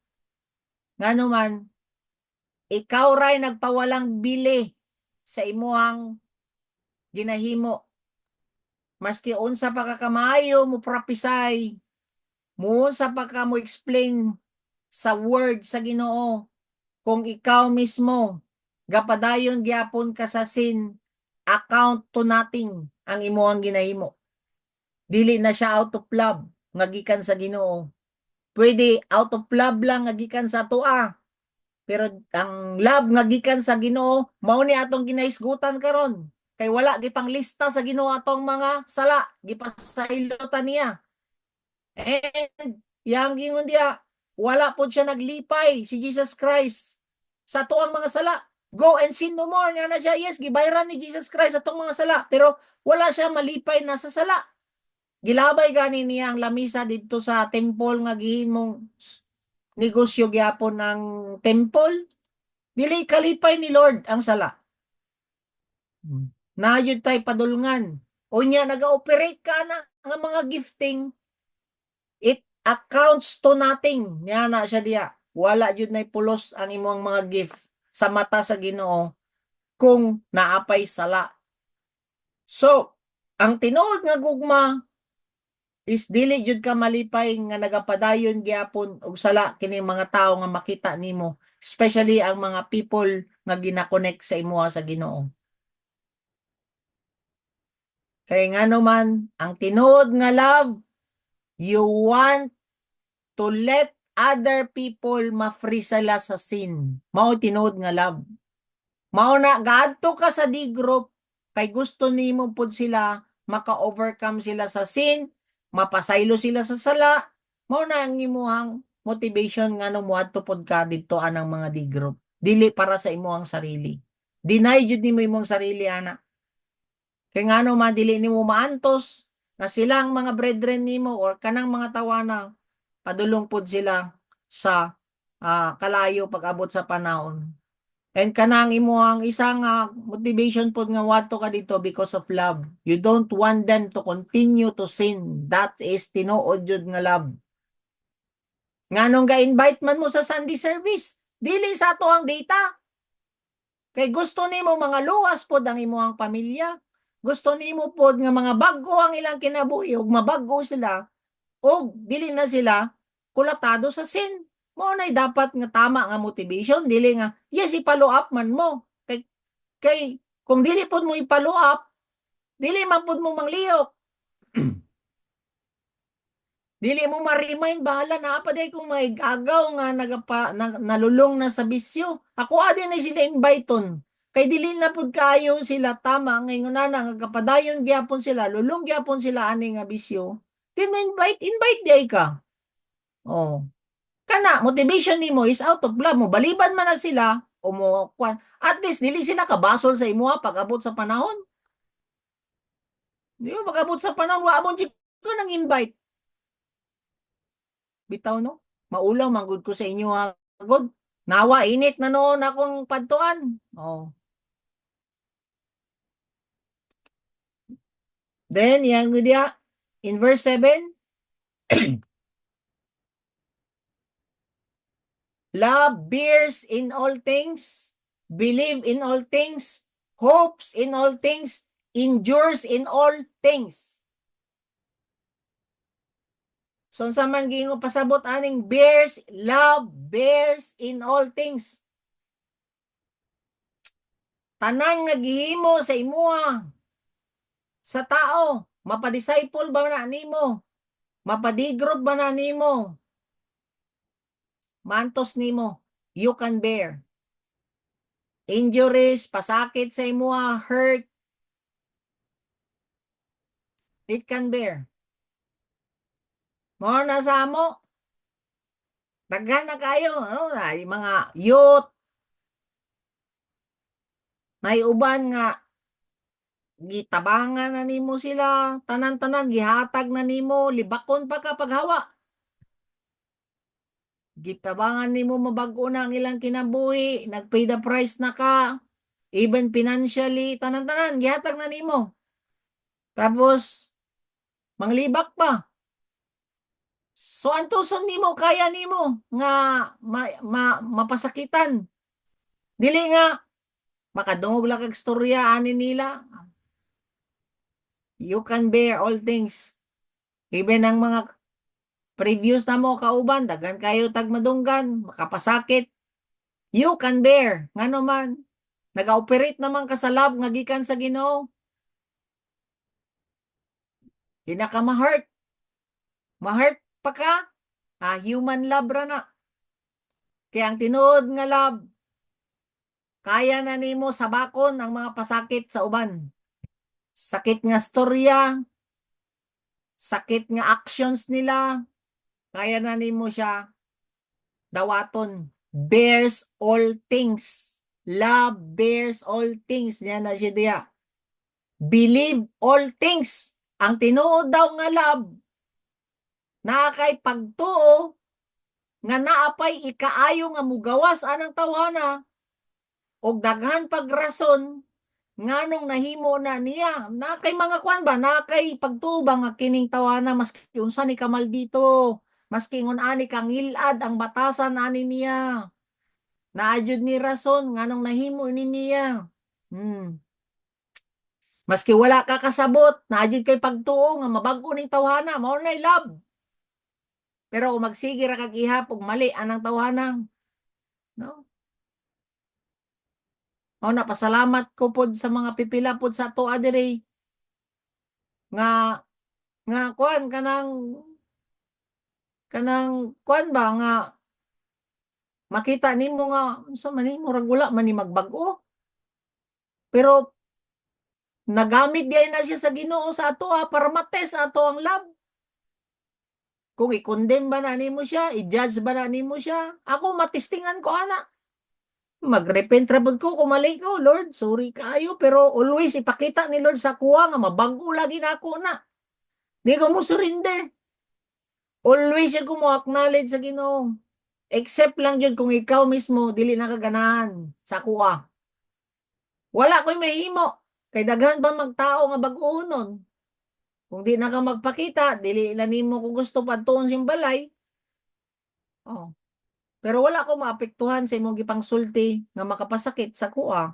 Ngano man ikaw ray nagpawalang bili sa imuhang ginahimo. Maski unsa pa ka kamayo mo prophesy, mo unsa pa ka mo explain sa word sa Ginoo, kung ikaw mismo gapadayon gyapon ka sa sin, account to nothing ang imuhang ginahimo. Dili na siya out of love nga gikan sa Ginoo. Pwede out of love lang nga gikan sa tua. Pero ang love nga gikan sa Ginoo mao ni atong ginahisgutan karon. Kay wala gipang lista sa Ginoo atong mga sala, gipasaylotan niya. And yang gingon diya, wala po siya naglipay si Jesus Christ sa tuang mga sala. Go and sin no more nga na siya. Yes, gibayran ni Jesus Christ sa tuang mga sala, pero wala siya malipay na sa sala. Gilabay gani niya ang lamisa dito sa temple nga gihimong negosyo gyapon ng temple. Dili kalipay ni Lord ang sala. Nayud tay padulngan. Unya naga-operate ka na nga mga gifting, it accounts to nothing. Niya na siya diya. Wala yun na pulos ang imong mga gift sa mata sa Ginoo kung naapay sala. So, ang tinuod nga gugma is dili jud ka malipay nga nagapadayon gyapon og sala kini mga tawo nga makita nimo, especially ang mga people nga gina-connect sa imuha sa Ginoo. Kay ngano man ang tinuod nga love, you want to let other people ma-free sila sa sin. Mao tinuod nga love. Mao na gaadto ka sa D-group kay gusto nimo pud sila maka-overcome sila sa sin, mapasaylo sila sa sala. Mao na ang imuhang motivation ngano moadto pod ka didto anang mga D-group. Dili para sa imuhang sarili. Deny jud nimo imong sarili ana. Kay ngano man dili nimo maantos nga silang mga brethren nimo or kanang mga tawana padulong pod sila sa kalayo pag-abot sa panahon. And kanang imuhang isang motivation pod nga wato ka dito because of love. You don't want them to continue to sin. That is tinuod jud nga love. Nganong ga-invite man mo sa Sunday service? Dili sa ato ang data. Kay gusto nimo mga luwas pod ang imuhang pamilya. Gusto nimo pod nga mga bag-o ang ilang kinabuhi ug mabag-o sila o dili na sila kulatado sa sin. Mo nay dapat nga tama nga motivation, dili nga yes i-follow up man mo. Kay kung dili pod mo i-follow up, dili man pod mo manglihok. Dili mo ma-remind, bahala na pa day kung may gagaw nga nalulong na sa bisyo. Ako adin na sila inviteon. Kay dili na pud kaayo sila tama ngayon na nga kapadayon gyapon sila, lulong gyapon sila ani nga bisyo. Then invite day ka. Oh. Kana motivation nimo is out of love mo. Baliban man na sila o mo kwan. At least dili sila kabasol sa imo pag-abot sa panahon. Di ba pag-abot sa panahon wa mo ko nang invite. Bitaw no? Maulaw manggod ko sa inyo God. Nawa init na noon akong padtuan. Oh. Then yang dia in verse 7, love bears in all things, believe in all things, hopes in all things, endures in all things. So sa man gingo pasabot aning bears, love bears in all things. Tanan nga gihimo sa imuha sa tao, mapadisciple ba na nimo? Mapadigrop ba na nimo? Mantos nimo, you can bear. Injuries, pasakit sa imuha, hurt, it can bear. Mo na sa amo. Daghan na kayo, ano, ay mga youth. May uban nga gitabangan na nimo sila, tanan-tanan gihatag na nimo, libakon pa ka paghawa. Gitabangan nimo mabag-o na ang ilang kinabuhi, nagpay the price na ka, even financially, tanan-tanan gihatag na nimo. Tapos manglibak pa. So antuson nimo kaya nimo nga mapasakitan. Dili nga makadungog lang kag storya ani nila. You can bear all things. Even ang mga previous na mo kauban, dagan kayo tagmadunggan, makapasakit. You can bear. Ngano man, nag-operate naman ka sa love nga gikan sa Ginoo. Di na ka ma-hurt. Ma-hurt pa ka, human love ra na. Kaya ang tinuod nga love, kaya na nimo sabakon ang mga pasakit sa uban. sakit nga storya, sakit nga actions nila, kaya na nimo siya dawaton. Bears all things. Love bears all things. Yan na siya diya. Believe all things. Ang tinuod daw nga love, na kay pagtuo, nga naapay ikaayo nga mugawas anang tawhana, og daghan pagrason nganong nahimo na niya na kay mga kwan ba na kay pagtubang nga kining tawana maski unsa ni kamal dito, maski ngon ani kang ilad ang batasan ani niya, naadjud ni rason nganong nahimo ni niya. Maski wala ka kasabot, naadjud kay pagtuo nga mabag-o ning tawhana, mao nay love. Pero kung magsige ra kag ihap og mali anang tawhanang, no? Mao na pasalamat ko pod sa mga pipila pod sa ato adiri nga kuan kanang kuan ba nga makita nimo nga unsa man ni murag wala man ni magbag-o. Pero nagamit diay na siya sa Ginoo sa ato para matest ato ang love. Kung i-condemn ba na nimo siya, i-judge ba na nimo siya, ako matistingan ko ana. Mag-repent ra pud ko kung mali ko, Lord, sorry kaayo, pero always ipakita ni Lord sa kuha nga mabag-o lagi na ako na. Di ko mo surrender. Always ko mo acknowledge sa Ginoo. Except lang jud kung ikaw mismo dili na kaganahan sa kuha. Wala ko'y mahimo. Kay daghan ba magtao nga bag-unon? Kung di na ka magpakita, dili na nimo ko gusto padtuon simbalay. Oh. Pero wala ko maapektuhan sa imong gipangsulti nga makapasakit sa kuha.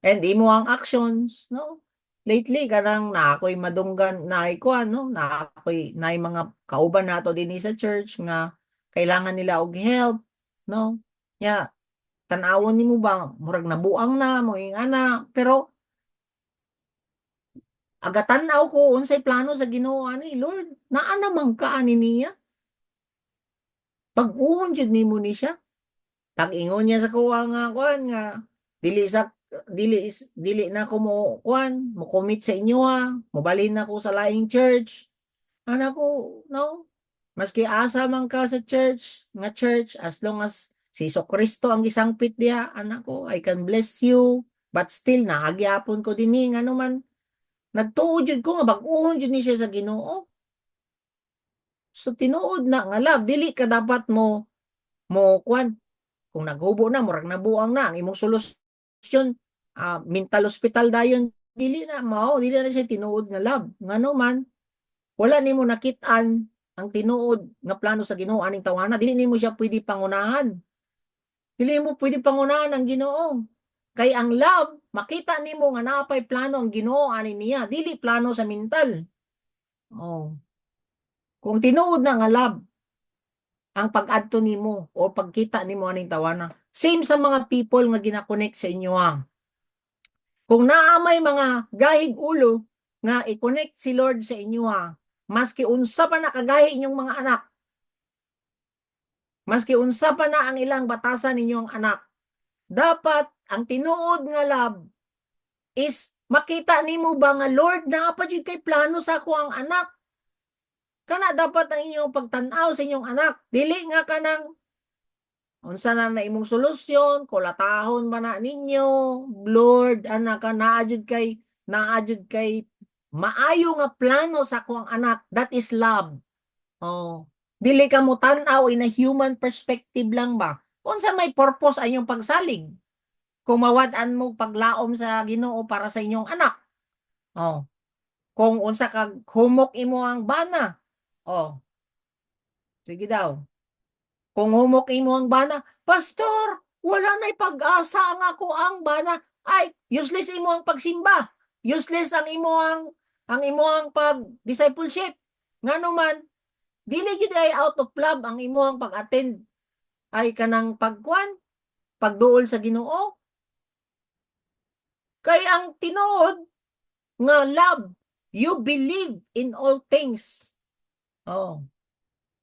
And imo ang actions, no? Lately kanang na ako'y madunggan na kuan, no? Na ako'y na mga kauban nato dinhi sa church nga kailangan nila og help, no? Ya, tan-awon nimo ba murag nabuang na mo ing ana, pero agatan-aw ko unsay plano sa Ginoo ani, Lord, naa naman ka ani niya. Pag-uon jud nimo ni siya. Tag-ingon niya sa kuha nga kuan nga dili na ko mo kuan, mo commit sa inyo mobalhin na ko sa laing church. Ana ko, no? Maski asa man ka sa church, as long as si Kristo ang gisangpit diha, anak ko, I can bless you, but still naagyapon ko dinhi ngano man nagtuod jud ko nga bag-ohon jud ni siya sa Ginoo. So tinuod na nga love, dili ka dapat mo kuan kung naghubo na murag nabuang na ang imong solusyon, mental hospital dayon, dili na siya tinuod nga love. Ngano man wala nimo nakit-an ang tinuod nga plano sa Ginoo aning tawhana, dili nimo siya pwede pangunahan. Dili mo pwede pangunahan ang Ginoo. Kay ang love, makita nimo nga napay plano ang Ginoo ani niya, dili plano sa mental. Oh. Kung tinuod na nga love, ang pag-adto nimo o pagkita nimo aning tawana, same sa mga people nga gina-connect sa inyo Kung naamay mga gahig ulo nga i-connect si Lord sa inyo maski unsa pa na kagahi inyong mga anak, maski unsa pa na ang ilang batasan ninyong anak, dapat ang tinuod nga love is makita nimo ba nga Lord naa pa jud kay plano sa ako ang anak. Kana dapat ang inyong pagtan-aw sa inyong anak, dili nga kanang unsa na imong solusyon, kulatahon ba na ninyo, Lord, anak ka naadjud kay maayo nga plano sa akong anak, that is love. Oh, dili ka mo tan-aw in a human perspective lang ba? Unsa may purpose ay inyong pagsalig? Kung mawad-an mo paglaom sa Ginoo para sa inyong anak. Oh. Kung unsa kag humok imo ang bana. Oh. Sige daw. Kung humok imo ang bana, Pastor, wala na'y pag-asa ang ako ang bana. Ay, useless imo ang pagsimba. Useless ang imo ang pag-discipleship. Ngano man, dili gyud ay out of love ang imo ang pag-attend ay kanang pagduol sa Ginoo. Kay ang tinuod nga love, you believe in all things. Oh.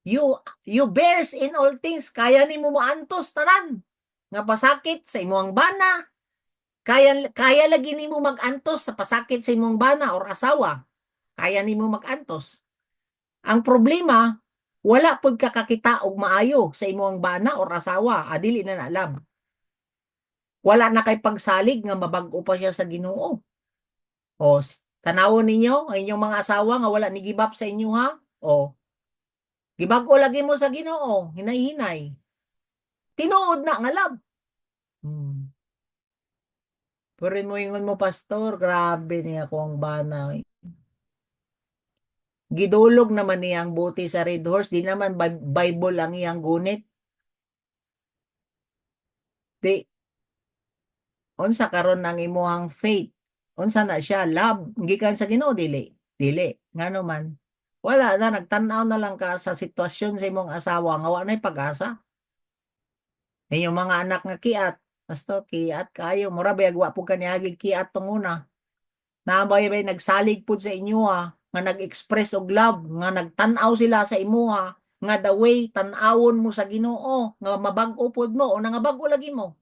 You bears in all things, kaya nimo moantos tanan nga pasakit sa imong bana, Kaya lagi nimo mag-antos sa pasakit sa imong bana or asawa. Kaya nimo mag-antos. Ang problema, wala pud kakakita og maayo sa imong bana or asawa, adili na nalab. Wala na kay pagsalig nga mabag-o pa siya sa Ginoo. O tanawon ninyo ang inyong mga asawa nga wala ni give up sa inyo ha? O gibag-o lagi mo sa Ginoo, hinay-hinay. Tinuod na nga lab. Hmm. Pero mo ingon mo pastor, grabe niya ako ang bana. Gidulog naman niya ang buti sa Red Horse, di naman Bible ang iyang gunit. Di, unsa karon ang imuhang faith? Unsa na siya? Love, gikan sa Ginoo dili. Dili, ngano man. Wala na, nagtanaw na lang ka sa sitwasyon sa imong asawa nga wa nay pag-asa. Inyong mga anak nga kiat, pastor, kiat kayo, mura ba yagwa po kaniagig kiat tong una. Nabay nagsalig pud sa inyo ha, nga nag-express og love, nga nagtanaw sila sa imo ha, nga the way tan-awon mo sa Ginoo, nga mabag-o pud mo o nga bag-o lagi mo.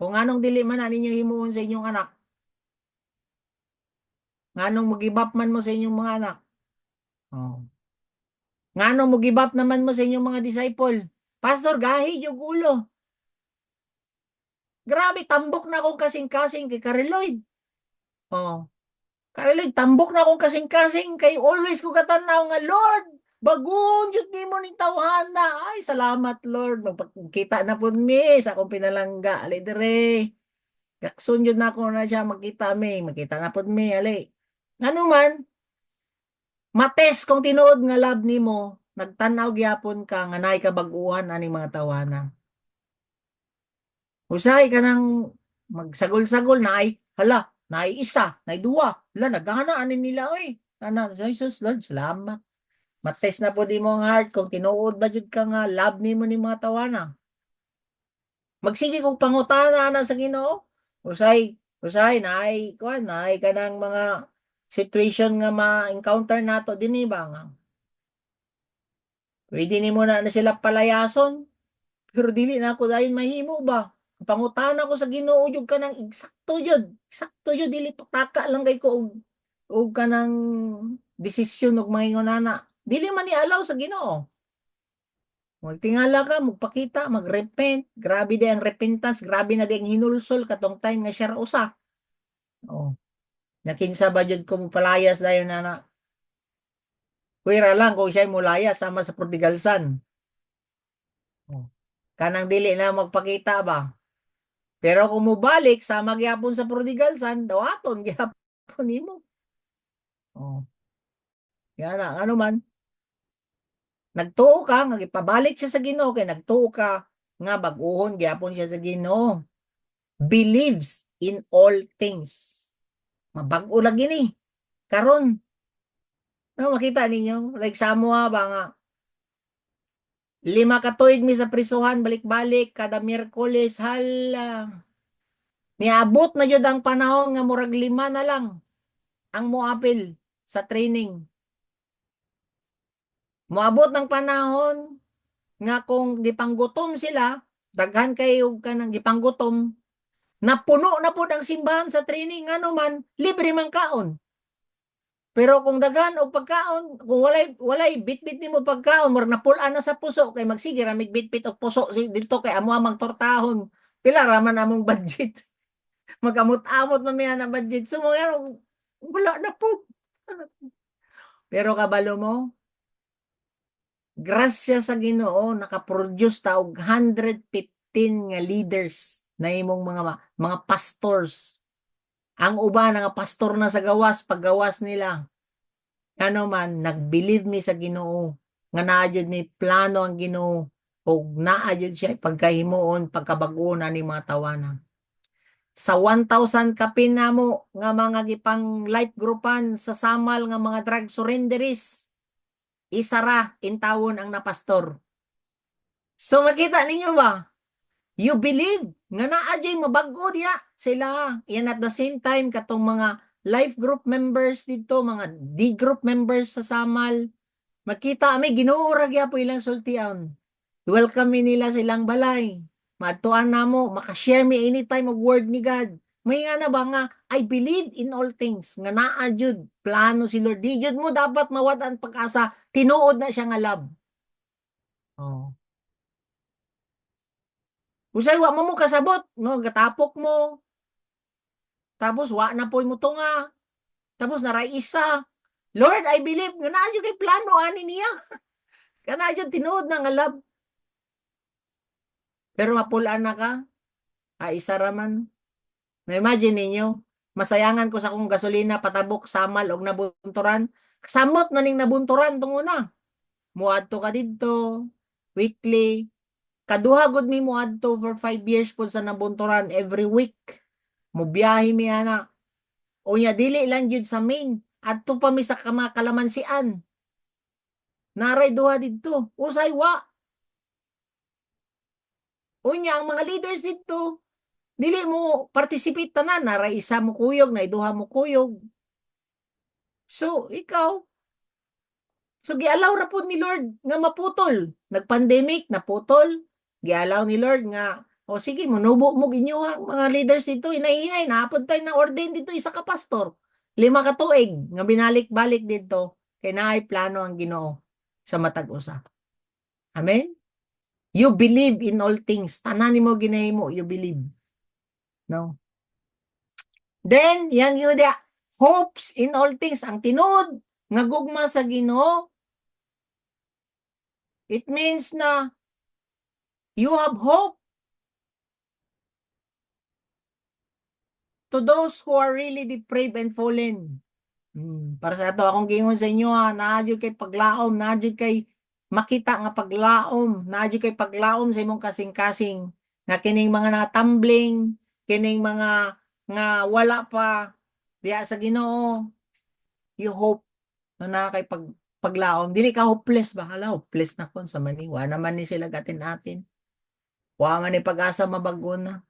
Kung anong dili man na ninyo himuon sa inyong anak. Nganong mo give up man mo sa inyong mga anak. Oh. Nganong mo give up naman mo sa inyong mga disciple. Pastor, gahi yung ulo. Grabe, tambok na akong kasing-kasing kay Careloid. Oh. Careloid, tambok na akong kasing-kasing kay always ko katanaw nga, Lord, bagun jud nimo ning tawhana. Ay, salamat Lord. Magpakita na pud mi sa akong pinalangga. Ali dire. Kaksun jud na ako na siya magkita mi. Magkita na pud mi ali. Ngano man, mates kung tinuod nga love nimo, nagtanaw gyapon ka nga naay kabag-uhan aning mga tawana. Usahay ka nang magsagol-sagol na ay, hala, naay isa, naay duwa, hala, naghahanaan nila, oy. Ana, Jesus, Lord, salamat. Mates na po di mo ang heart kung tinuod ba jud ka nga love nimo ni mga tawana. Magsige kog pangutana na sa Ginoo. Usay naay kuan naay kanang mga situation nga ma-encounter nato dinhi ba nga. Pwede nimo na sila palayason. Pero dili na ako dayon mahimo ba? Pangutana ko sa Ginoo jud kanang eksakto jud. Eksakto jud dili pataka lang kay ko og kanang desisyon og maingon ana. Dili man ni alaw sa Ginoo. Magtingala ka, magpakita, magrepent. Grabe di ang repentance, grabe na di ang hinulsol katong time nga siya ra usa. Oh. Nakinsa ba jud ko mo palayas dayon na. Kuwira lang kung siya mulayas sama sa prodigal son. Oh. Kanang dili na magpakita ba? Pero kung mubalik sa magyapon sa prodigal son, dawaton gyapon nimo. Oh. Yan na, ano man. Nagtuo ka, nga ipabalik siya sa Ginoo kay nagtuo ka nga bag-ohon gyapon siya sa Ginoo. Believes in all things. Mabag-o lagi ni. Karon. No, makita ninyo, like Samoa ba nga 5 ka tuig mi sa prisuhan balik-balik kada Miyerkules hala. Niabot na jud ang panahon nga murag 5 na lang ang moapil sa training. Moabot ng panahon nga kung gipanggutom sila, daghan kayo kanang gipanggutom, napuno na pud ang simbahan sa training ano man, libre man kaon. Pero kung daghan og pagkaon, kung walay bitbit nimo pagkaon, murag napul-an na sa puso kay magsige ra mig bitbit og puso dito kay amo magtortahon. Pila ra man among budget. Magamot-amot man miya na budget. So wala na pud. Pero kabalo mo, grasya sa Ginoo naka-produce ta og 115 nga leaders na imong mga pastors. Ang uban nga pastor na sa gawas paggawas nila. Ano man nag-believe mi sa Ginoo nga naa jud ni plano ang Ginoo ug naa jud siya pagkahimuon pagkabag-o na ni mga tawanan. Sa 1,000 kapin namo nga mga gipang life groupan sa samal nga mga drug surrenderies, isa ra intawon ang napastor. So makita ninyo ba? You believe nga naa jay mabag-o diha sila. Yan at the same time katong mga life group members dito, mga D group members sa Samal, makita may Ginoo ra gyapon ilang sultian. Welcome nila silang balay. Maadtuan namo, maka-share me anytime og word ni God. May nga na ba nga, I believe in all things, nga naa jud plano si Lord. Di jud mo dapat mawad-an pag-asa, tinuod na siya nga love. Oh. Usay wa mo kasabot, no, gatapok mo, tapos wa na poy mo tunga, tapos naray isa. Lord, I believe nga naa jud kay plano ani niya. Kana jud tinuod na nga love. Pero mapulaan na ka, isa raman. Na-imagine ninyo, masayangan ko sa akong gasolina patabok samal og nabunturan. Samot na ning nabunturan tong una. Muadto ka didto, weekly. Kaduha gud mi muadto for 5 years po sa nabunturan every week. Mubiyahe mi ana. Unya dili lang jud sa main. Adto pa mi sa kalamansian. Naray duha didto. Usay wa. Unya ang mga leaders didto, dili mo participate tanan, naray isa mo kuyog, na iduha mo kuyog. So, ikaw, so gialaw ra pud ni Lord nga maputol. Nag-pandemic, naputol. Gialaw ni Lord nga, o sige, manubo mo ginyo mga leaders dito, inahinay, naapod tayo na ordain dito, isa ka pastor. 5 ka tuig, nga binalik-balik dito, kay naay plano ang Ginoo sa matag usa. Amen? You believe in all things. Tanan nimo ginahimo, you believe. No? Then, yang yun hopes in all things, ang tinud, nga gugma sa Ginoo, it means na you have hope to those who are really depraved and fallen. Para sa ato, akong gingon sa inyo naadyo kay paglaom, naadyo kay makita nga paglaom, naadyo kay paglaom sa imong kasing-kasing, nga kining mga natumbling, kining mga nga wala pa diya sa Ginoo, you hope na kay paglaom. Dili ka hopeless ba? Hala, hopeless na kon sa maniwa naman ni sila gatin atin. Wa man ni pag-asa mabago na.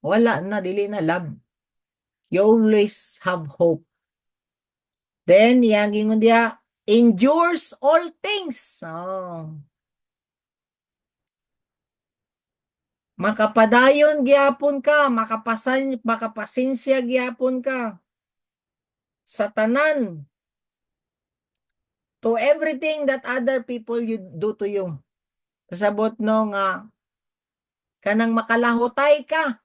Wala na, dili na love. You always have hope. Then, yang gingon dia, endures all things. Oh. Makapadayon gyapon ka, makapasinsya gyapon ka sa tanan, to everything that other people you do to you. Kasabot no nga kanang makalahutay ka,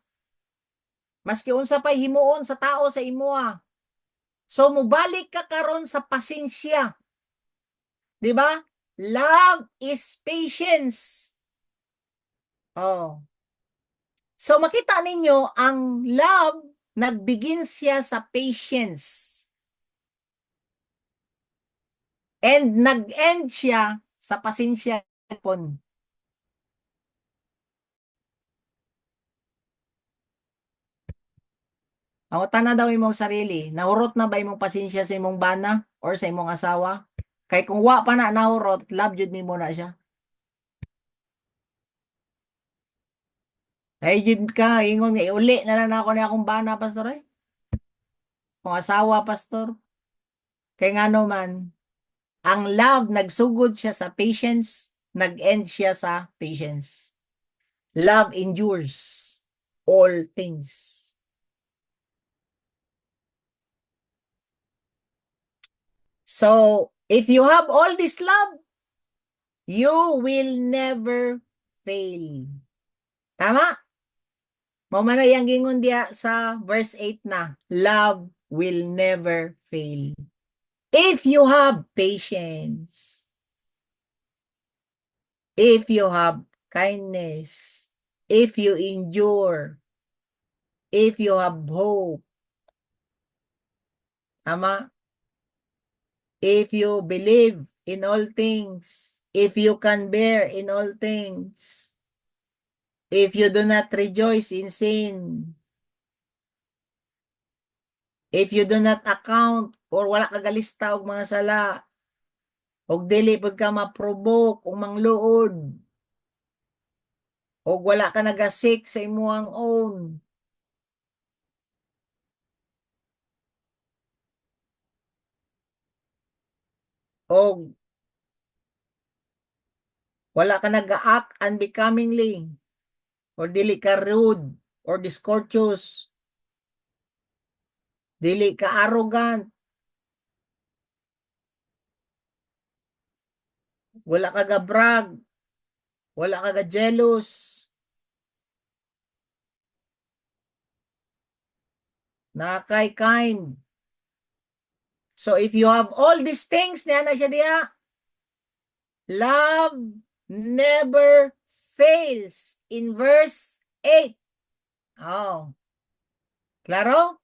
maski unsa pay himuon sa tao sa imoa. So mubalik ka karon sa pasensya. 'Di ba? Love is patience. Oh. So makita ninyo ang love nagbigin siya sa patience. And nag-end siya sa pasensya pon. Ang na daw imong sarili, nahurot na ba imong pasensya sa imong bana or sa imong asawa? Kay kung wa pa na nahurot, love jud nimo na siya. Ay jud ka, ingon nga iuli na lang ako ni akong bana, pastor ay. Kung asawa, pastor. Kay ngano man, ang love nagsugod siya sa patience, nag-end siya sa patience. Love endures all things. So, if you have all this love, you will never fail. Tama? Mamana yang gingon dia sa verse 8 na, love will never fail. If you have patience, if you have kindness, if you endure, if you have hope, tama? If you believe in all things, if you can bear in all things, if you do not rejoice in sin, if you do not account or wala ka galista og mga sala, og dili pud ka ma-provoke o mangluod, og wala ka nagasik sa imuhang own, og wala ka nag-act unbecomingly, or dili ka rude or discourteous, dili ka arrogant, wala ka ga brag, wala ka ga jealous, nakay kind. So if you have all these things, niya na siya diya, love never fails in verse 8. Oh. Klaro?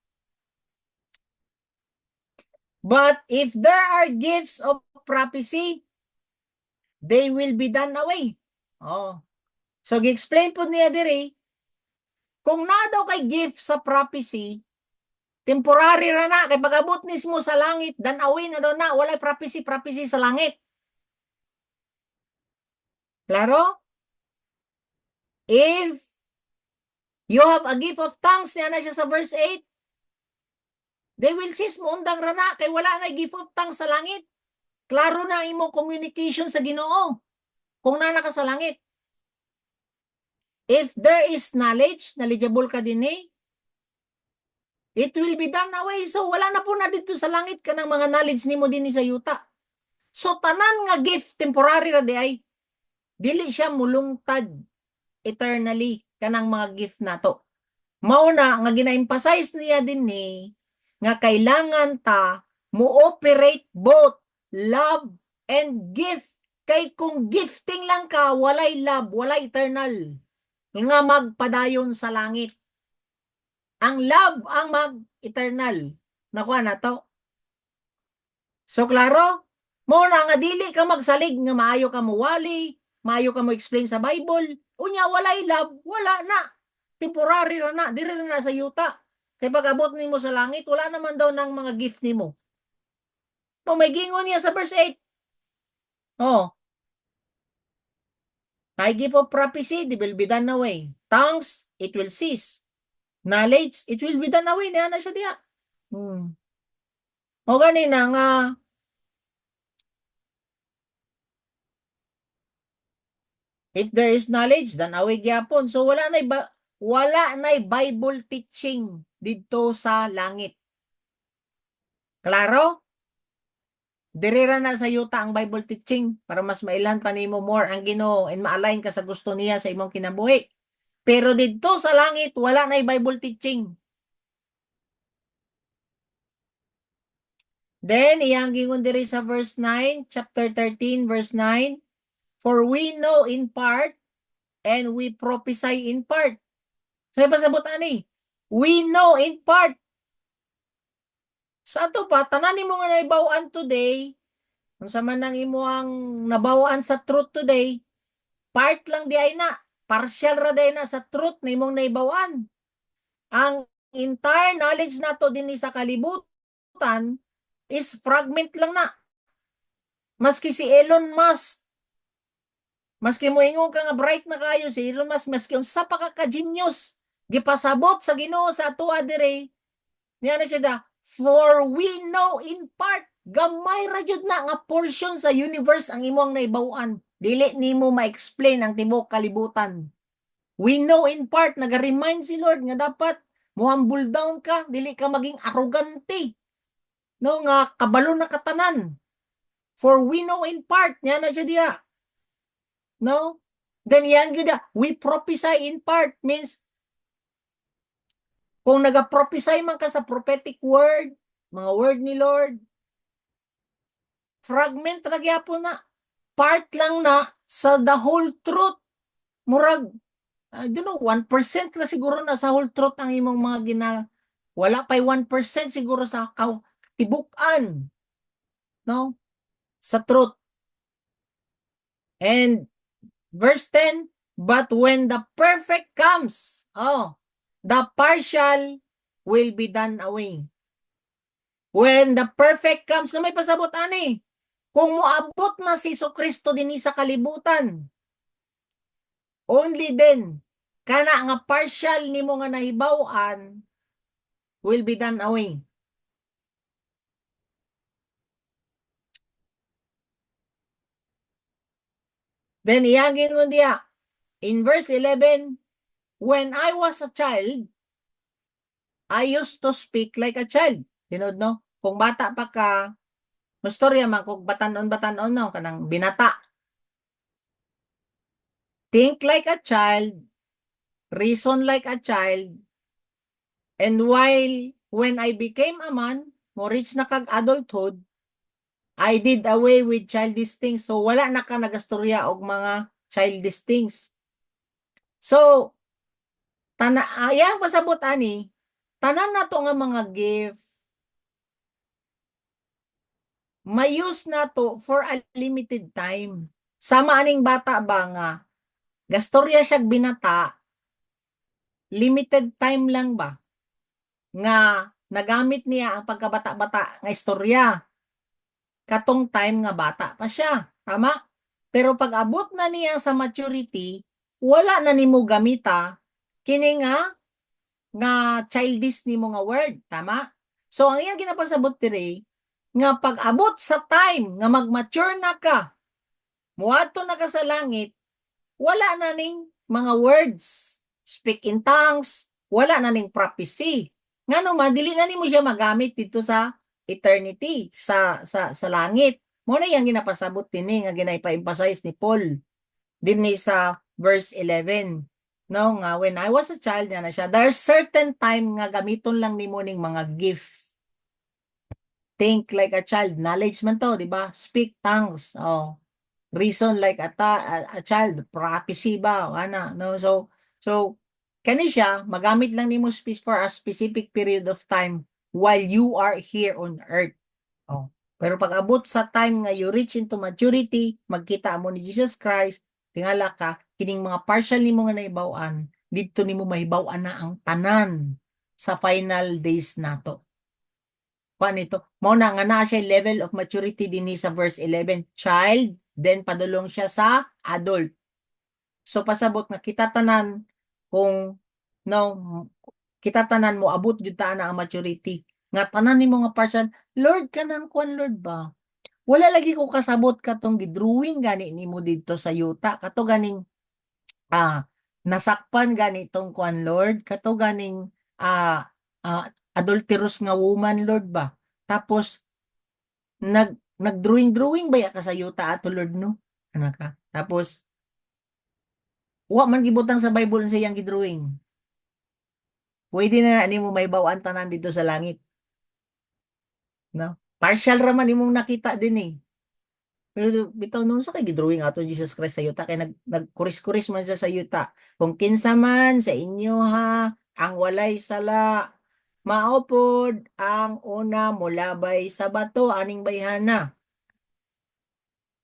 But if there are gifts of prophecy, they will be done away. Oh. So gi-explain po niya diri, kung na daw kay gift sa prophecy, temporary ra na kay pag-abot nismo sa langit, dan-away na daw na, walay prophecy sa langit. Klaro? If you have a gift of tongues, niya na siya sa verse 8, they will cease mo undang ra na kay wala na gift of tongues sa langit. Klaro na imo communication sa Ginoo kung na ka sa langit. If there is knowledge, knowledgeable ka din it will be done away. So wala na po na dito sa langit ka ng mga knowledge nimo din sa yuta. So tanan nga gift temporary ra di ay dili siya mulungtad eternally kanang mga gift nato. Mao na nga gina-emphasize niya din nga kailangan ta mo-operate both love and gift. Kay kung gifting lang ka, walay love, walay eternal nga magpadayon sa langit. Ang love ang mag-eternal. Nakuha na to. So, klaro? Mo na nga dili ka magsalig nga maayo ka mo wali, maayo ka mo explain sa Bible, unya walay love, wala na. Temporary na, diri na sa yuta. Kay pag-abot nimo sa langit, wala naman daw ng mga gift nimo. So, may gingon niya sa verse 8. Oh. I give of prophecy, it will be done away. Tongues, it will cease. Knowledge, it will be done away. Niya na siya diya. O ganina nga, if there is knowledge, then away gyapon. So wala na Bible teaching dito sa langit. Klaro? Dirira na sa yuta ang Bible teaching para mas mailan pa nimo more ang Ginoo and ma-align ka sa gusto niya sa imong kinabuhi. Pero dito sa langit wala na Bible teaching. Then iyang gingon diri sa verse 9, chapter 13 verse 9, for we know in part and we prophesy in part. So pasabot ani, we know in part. Sa ato pa tanan nimo nga naibaw-an today, unsa man nang imo ang nabaw-an sa truth today, part lang di ay na, partial ra day na sa truth na imong naibaw-an. Ang entire knowledge nato dinhi sa kalibutan is fragment lang na. Maski si Elon Musk, maski moingon ka nga bright na kayo si Elon Musk, maski unsa pa ka genius gipasabot sa Ginoo sa atoa dire, niya na siya da, for we know in part, gamay ra jud na nga portion sa universe ang imong naibaw-an. Dili nimo ma-explain ang tibuok kalibutan. We know in part, naga-remind si Lord nga dapat mo humble down ka, dili ka maging arrogante. No nga kabalo na katanan. For we know in part, niya na siya diya. No? Then yan gyud we prophesy in part means kung naga-prophesy man ka sa prophetic word, mga word ni Lord, fragment ra gyapon na, part lang na sa the whole truth. Murag, I don't know, 1% na siguro na sa whole truth ang imong mga wala pa'y 1% siguro sa tibukan, no? Sa truth. And verse 10, but when the perfect comes, the partial will be done away. When the perfect comes, na may pasabot ani, kung moabot na si Jesucristo dinhi sa kalibutan, only then, kana nga partial nimo nga nahibaw-an will be done away. Then iyang gingon diya, in verse 11, when I was a child, I used to speak like a child. Tinod no? Kung bata pa ka, mastorya man kung batanon no, kanang binata. Think like a child, reason like a child, and while when I became a man, mo reach na kag adulthood, I did away with childish things. So wala na ka nagastorya og mga childish things. So ayang pasabot ani, tanan na to nga mga gift, may use na to for a limited time. Sama aning bata ba nga, gastorya siya binata, limited time lang ba? Nga nagamit niya ang pagkabata-bata nga istorya. Katong time nga bata pa siya. Tama? Pero pag abot na niya sa maturity, wala na nimo gamita, kini nga childish nimo nga word. Tama? So, ang iyang ginapasabot dire, nga pag abot sa time nga mag-mature na ka, muadto na ka sa langit, wala na ning mga words, speak in tongues, wala na ning prophecy. Ngano man dili na nimo siya magamit dito sa eternity, sa langit. Mo na yang ginapasabot dinhi nga ginaipa-emphasize ni Paul dinhi sa verse 11. No, nga when I was a child na siya, there's certain time nga gamiton lang nimo ning mga gift. Think like a child, knowledge man to, di ba? Speak tongues. Oh, reason like a child, prophecy ba, ana, no? So kani siya magamit lang nimo speech for a specific period of time while you are here on earth. Oh, pero pag abot sa time nga you reach into maturity, magkita mo ni Jesus Christ, tingala ka kining mga partial nimo nga naibaw-an, didto nimo mahibaw-an na ang tanan sa final days nato. Paano ito? Mo na nga na siya level of maturity dinhi sa verse 11, child, then padulong siya sa adult. So pasabot nga kita tanan kung no kita tanan mo abot jud ta na ang maturity. Nga tanan nimo nga partial, Lord kanang kuan Lord ba? Wala lagi ko kasabot katong gidrawing gani nimo dito sa yuta. Kato ganing nasakpan ganitong kuan Lord, kato ganing adulterous nga woman Lord ba? Tapos nagdrawing ba ya ka sa yuta ato Lord no? Ano ka? Tapos wa man gibutang sa Bible sa iyang gidrawing. Pwede na nimo mahibaw-an tanan dito sa langit. No? Partial ra man imong nakita din eh. Pero bitaw nung sa kay gidrawing ato Jesus Christ sa yuta kay nagkuris-kuris man siya sa yuta. Kung kinsa man sa inyo ha ang walay sala, maupod ang una mulabay sa bato aning bayhana.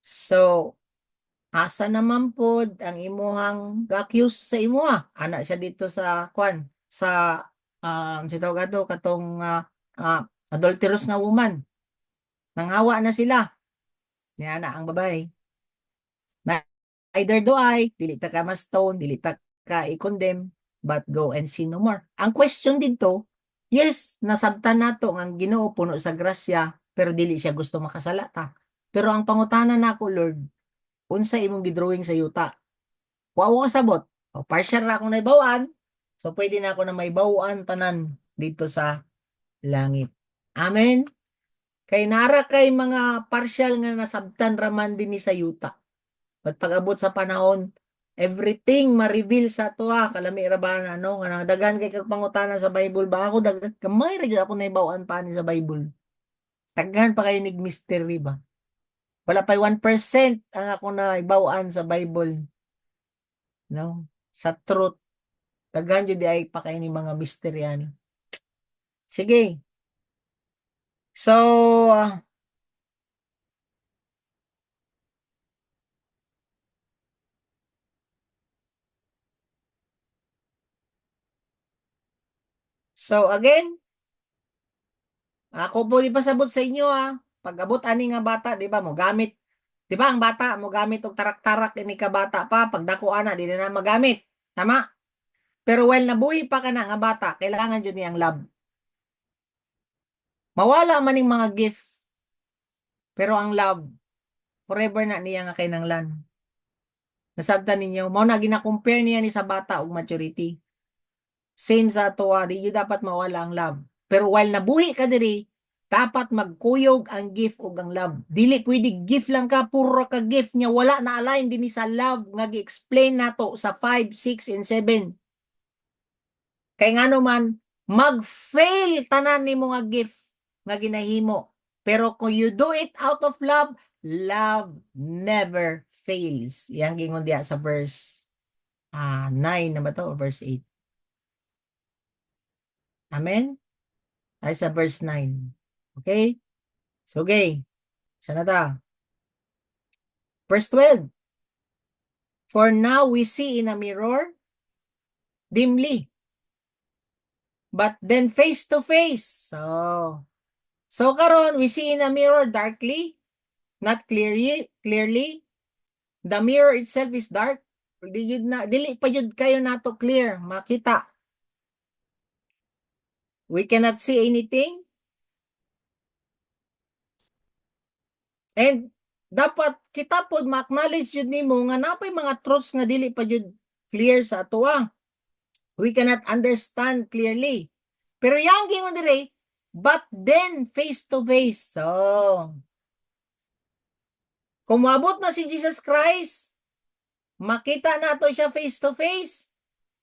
So, asa naman pod ang imuhang gakyus sa imuha? Ana siya dito sa kwan sa si tawag ato katong adulterous nga woman. Nanghawa na sila. Niya na ang babae. Neither do I, dili ta ka ma-stone, dili ta ka i-condemn, but go and sin no more. Ang question dito, yes, nasabtan nato ang Ginoo puno sa grasya, pero dili siya gusto makasala ta. Pero ang pangutana nako Lord, unsa imong gidrawing sa yuta? Wa ko kasabot. O partial ra akong naibawan, so pwede na ako na maibawan tanan dito sa langit. Amen. Kay nara kay mga partial nga nasabtan raman din ni sa yuta. But pag abot sa panahon, everything ma-reveal sa to kalami ra ba nga daghan kay kag pangutana sa Bible ba ako daghan gamay ra gyud ako naibaw-an pa ni sa Bible. Daghan pa kay nig mystery ba. Wala pa 1% ang ako naibaw-an sa Bible. No? Sa truth. Daghan jud ay pa kay ni mga mystery ani. Sige. So, again, ako po ipasabot sa inyo pag abot ani nga bata, di ba, mo gamit. Di ba, ang bata mo gamit og tarak-tarak ini ka bata pa, pag dako ana di na magamit. Tama? Pero while nabuhi pa ka na nga bata, kailangan jud niyang love. Mawala man ning mga gift, pero ang love forever na niya nga kinahanglan. Nasabtan ninyo, mao na gina-compare niya ni sa bata og maturity. same sa tuwa, di yun dapat mawala ang love. Pero while nabuhi ka diri, dapat magkuyog ang gift ug ang love. Dili pwede gift lang ka, puro ka gift niya, wala na align din sa love nga gi-explain nato sa 5, 6, and 7. Kay ngano man, mag-fail tanan nimo nga gift nga ginahimo. Pero kung you do it out of love, love never fails. Yang gingon diya sa verse 9 na ba to? Verse 8. Amen? Ay sa verse 9. Okay? So, okay. Sana ta. Verse 12. For now we see in a mirror dimly, but then face to face. So karon we see in a mirror darkly, not clearly. The mirror itself is dark. Dili pa jud kayo nato clear, makita. We cannot see anything. And dapat kita pod ma-acknowledge jud nimo nga napay mga truths nga dili pa jud clear sa atoa. We cannot understand clearly. Pero yang gingon dire, but then face to face. So, kung maabot na si Jesus Christ, makita nato siya face to face,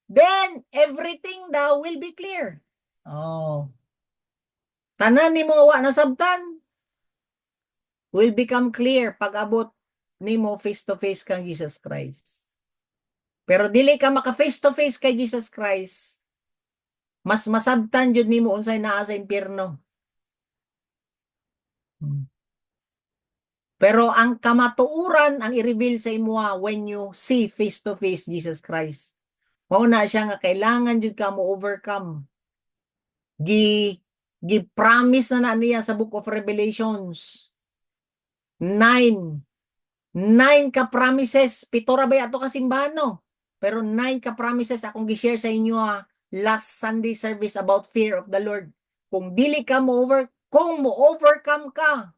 then everything daw will be clear. Oh. Tanan nimo wa nasabtan will become clear pag abot nimo face to face kang Jesus Christ. Pero dili ka maka face to face kay Jesus Christ, mas masabtan jud nimo unsay naa sa impierno. Pero ang kamatuuran ang i-reveal sa imo when you see face to face Jesus Christ. Mao na siya nga kailangan jud ka mo overcome. Gi-promise na niya sa Book of Revelations. 9 ka promises, 7 ra ba ato ka simbahan no? Pero 9 ka promises akong gi-share sa inyo last Sunday service about fear of the Lord. Kung dili ka kung mo overcome ka,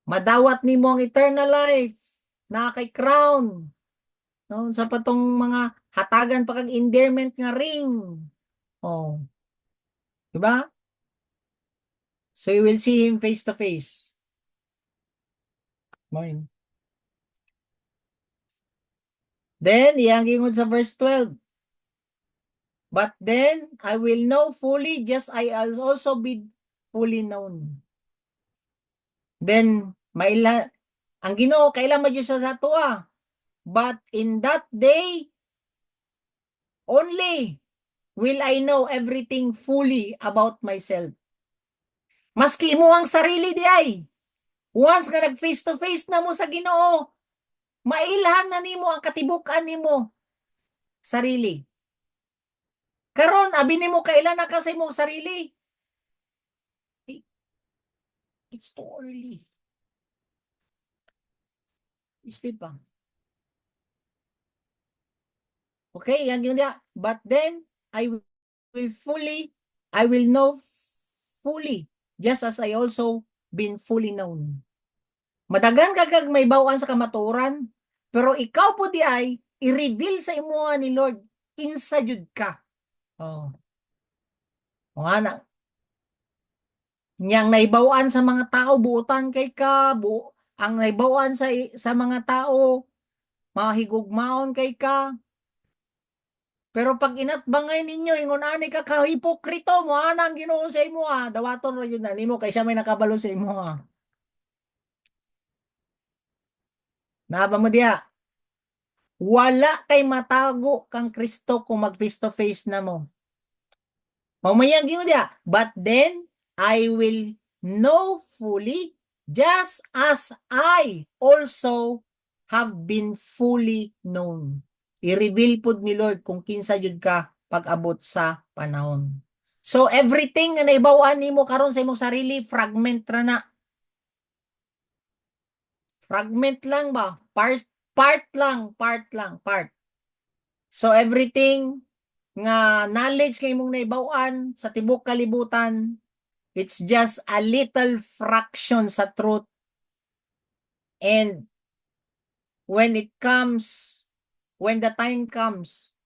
madawat nimo ang eternal life na kay crown. No, sa patong mga hatagan pa kag endearment nga ring. Oh. Diba? So you will see him face to face. Morning. Then, iyang gingon sa verse 12. But then, I will know fully, just I also be fully known. Then, ang Ginoo kailan madyo sa atoa. But in that day, only will I know everything fully about myself. Maski imo ang sarili di ay. Once nga nag face to face na mo sa Ginoo, mailhan na nimo ang katibukan nimo sarili. Karon abi nimo kailan na ka sa imong sarili? It's too early. Isip pa. Okay, yan yun niya. But then, I will know fully, just as I also been fully known. Madagan kagag may bawaan sa kamaturan, pero ikaw po di ay, i-reveal sa imo ni Lord, kinsa jud ka. Oh. Mga na, niyang naibawaan sa mga tao, buutan kay ka, ang naibawaan sa mga tao, mahigugmaon kay ka. Pero pag inatbangay ninyo, ingon ani ka kahipokrito mo, anang Ginoo sa imo dawaton ra yun na nimo kay siya may nakabalo sa imo Naba mo diya. Wala kay matago kang Kristo kung mag face to face na mo. Mamayang gingon diya, but then I will know fully just as I also have been fully known. I-reveal pod ni Lord kung kinsa jud ka pag-abot sa panahon. So everything na naibawaan nimo karon sa imong sarili, fragment ra na. Fragment lang ba? Part lang. So everything nga knowledge kay imong naibawaan sa tibok kalibutan, it's just a little fraction sa truth. And when the time comes,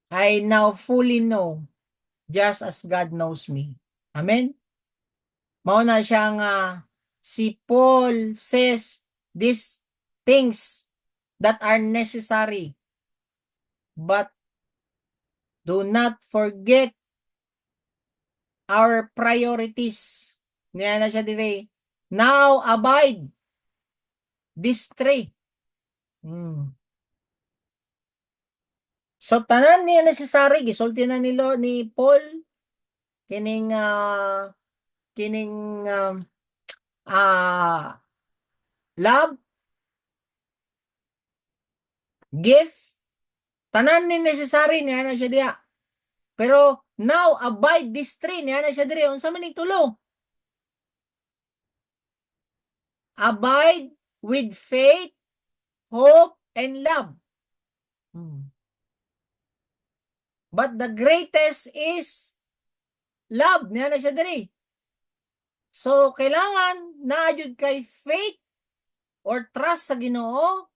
I now fully know, just as God knows me. Amen? Mao na siya nga, si Paul says these things that are necessary, but do not forget our priorities. Niya na siya dire. Now abide these three. So tanan niya necessary gisulti na ni Paul kining kining love, gift, tanan ni necessary niya na siya diya. Pero now abide these three niya na siya dire. Unsa man ning tulo? Abide with faith, hope, and love. But the greatest is love. Niya na siya dire. So, kailangan na jud kay faith or trust sa Ginoo,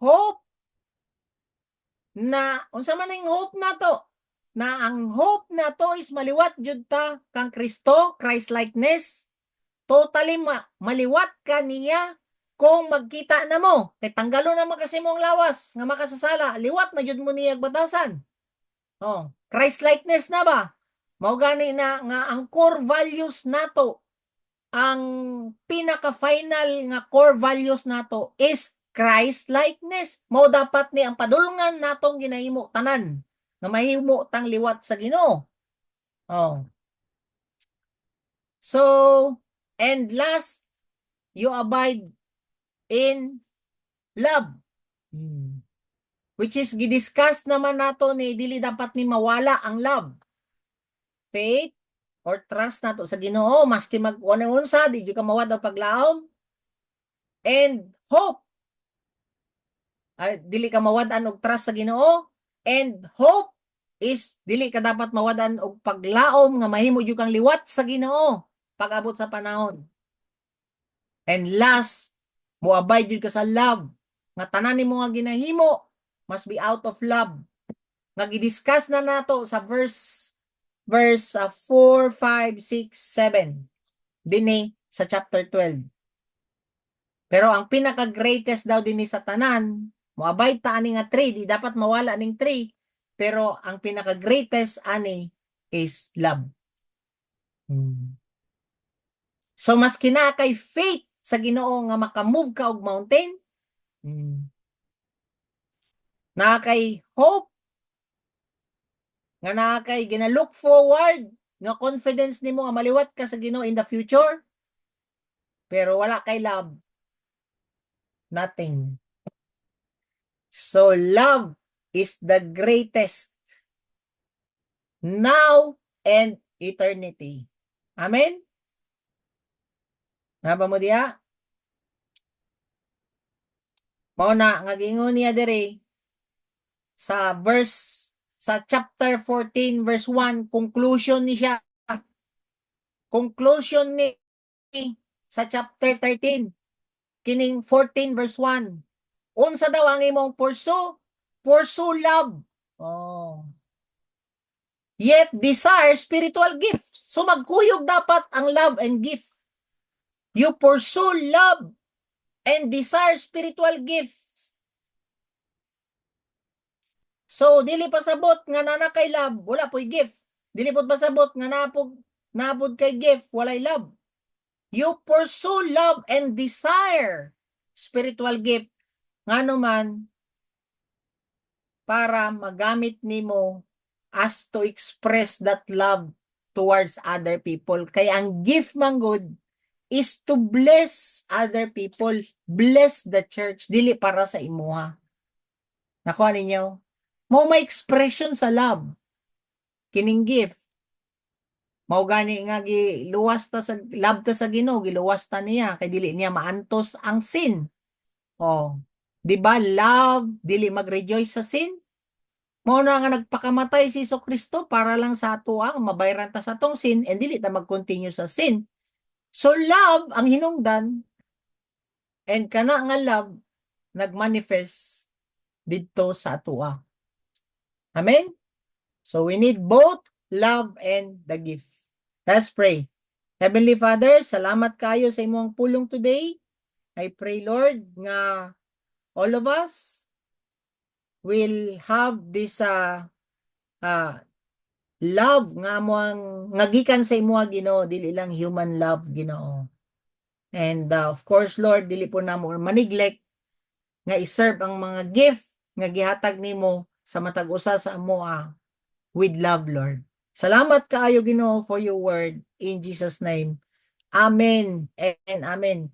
hope, na unsa man ning hope nato? Na ang hope nato is maliwat jud ta kang Kristo, Christ likeness. Totally maliwat ka niya kung magkita na mo. Kay tanggalo naman kasi mong lawas nga makasasala, liwat na jud mo niya batasan. Oh, Christ likeness na ba? Mao gani na nga ang core values nato, ang pinaka-final nga core values nato is Christ likeness. Mao dapat ni ang padulngan natong ginahimo tanan nga mahimo tang liwat sa Ginoo. Oh. So, and last, you abide in love. Which is gidiscuss naman nato ni dili dapat ni mawala ang love. Faith or trust nato sa Ginoo maski mag-unsa di ka mawad ang paglaom. And hope. Ay, dili ka mawadan og trust sa Ginoo. And hope is dili ka dapat mawadan og paglaom nga mahimo jud kang liwat sa Ginoo pag-abot sa panahon. And last, moabide jud ka sa love nga tanan nimo nga ginahimo must be out of love. Nga gidiscuss na nato sa verse 4, 5, 6, 7 dinhi sa chapter 12. Pero ang pinaka-greatest daw dinhi sa tanan, moabide ta ani nga 3, di dapat mawala ning 3, pero ang pinaka-greatest ani is love. So mas kina kay faith sa Ginoo nga maka-move ka og mountain, na kay hope nga na kay gina-look forward nga confidence nimo nga maliwat ka sa Ginoo in the future, pero wala kay love, nothing. So love is the greatest now and eternity. Amen? Naba mo diya? Mao na nga gingon niya diri sa chapter 14 verse 1, conclusion ni siya. Conclusion ni sa chapter 13 kining 14 verse 1. Unsa daw ang imong pursue? Pursue love. Oh. Yet desire spiritual gifts. So magkuyog dapat ang love and gift. You pursue love and desire spiritual gifts. So dili pasabot nga nana kay love, wala po'y gift. Dili pod pasabot nga napod kay gift, walay love. You pursue love and desire spiritual gift. Ngano man para magamit nimo as to express that love towards other people. Kaya ang gift man good is to bless other people, bless the church, dili para sa imuha. Nakuha ninyo? Mao may expression sa love. Kining gift. Mao gani nga giluwas ta sa love ta sa Ginoo, giluwas ta niya kay dili niya maantos ang sin. Oh, di ba love dili mag-rejoice sa sin? Mao na nga nagpakamatay si Jesucristo para lang sa ato ang mabayaran ta sa tong sin and dili ta mag-continue sa sin. So love ang hinungdan and kana nga love nagmanifest didto sa ato. Amen? So we need both love and the gift. Let's pray. Heavenly Father, salamat kayo sa imong pulong today. I pray, Lord, nga all of us will have this love nga mo ang ngagikan sa imo Ginoo, dili lang human love, Ginoo. And of course, Lord, dili po namo maneglect nga iserve ang mga gift nga gihatag nimo sa matag usa sa amoa with love, Lord. Salamat kaayo Ginoo for your word in Jesus name. Amen and amen.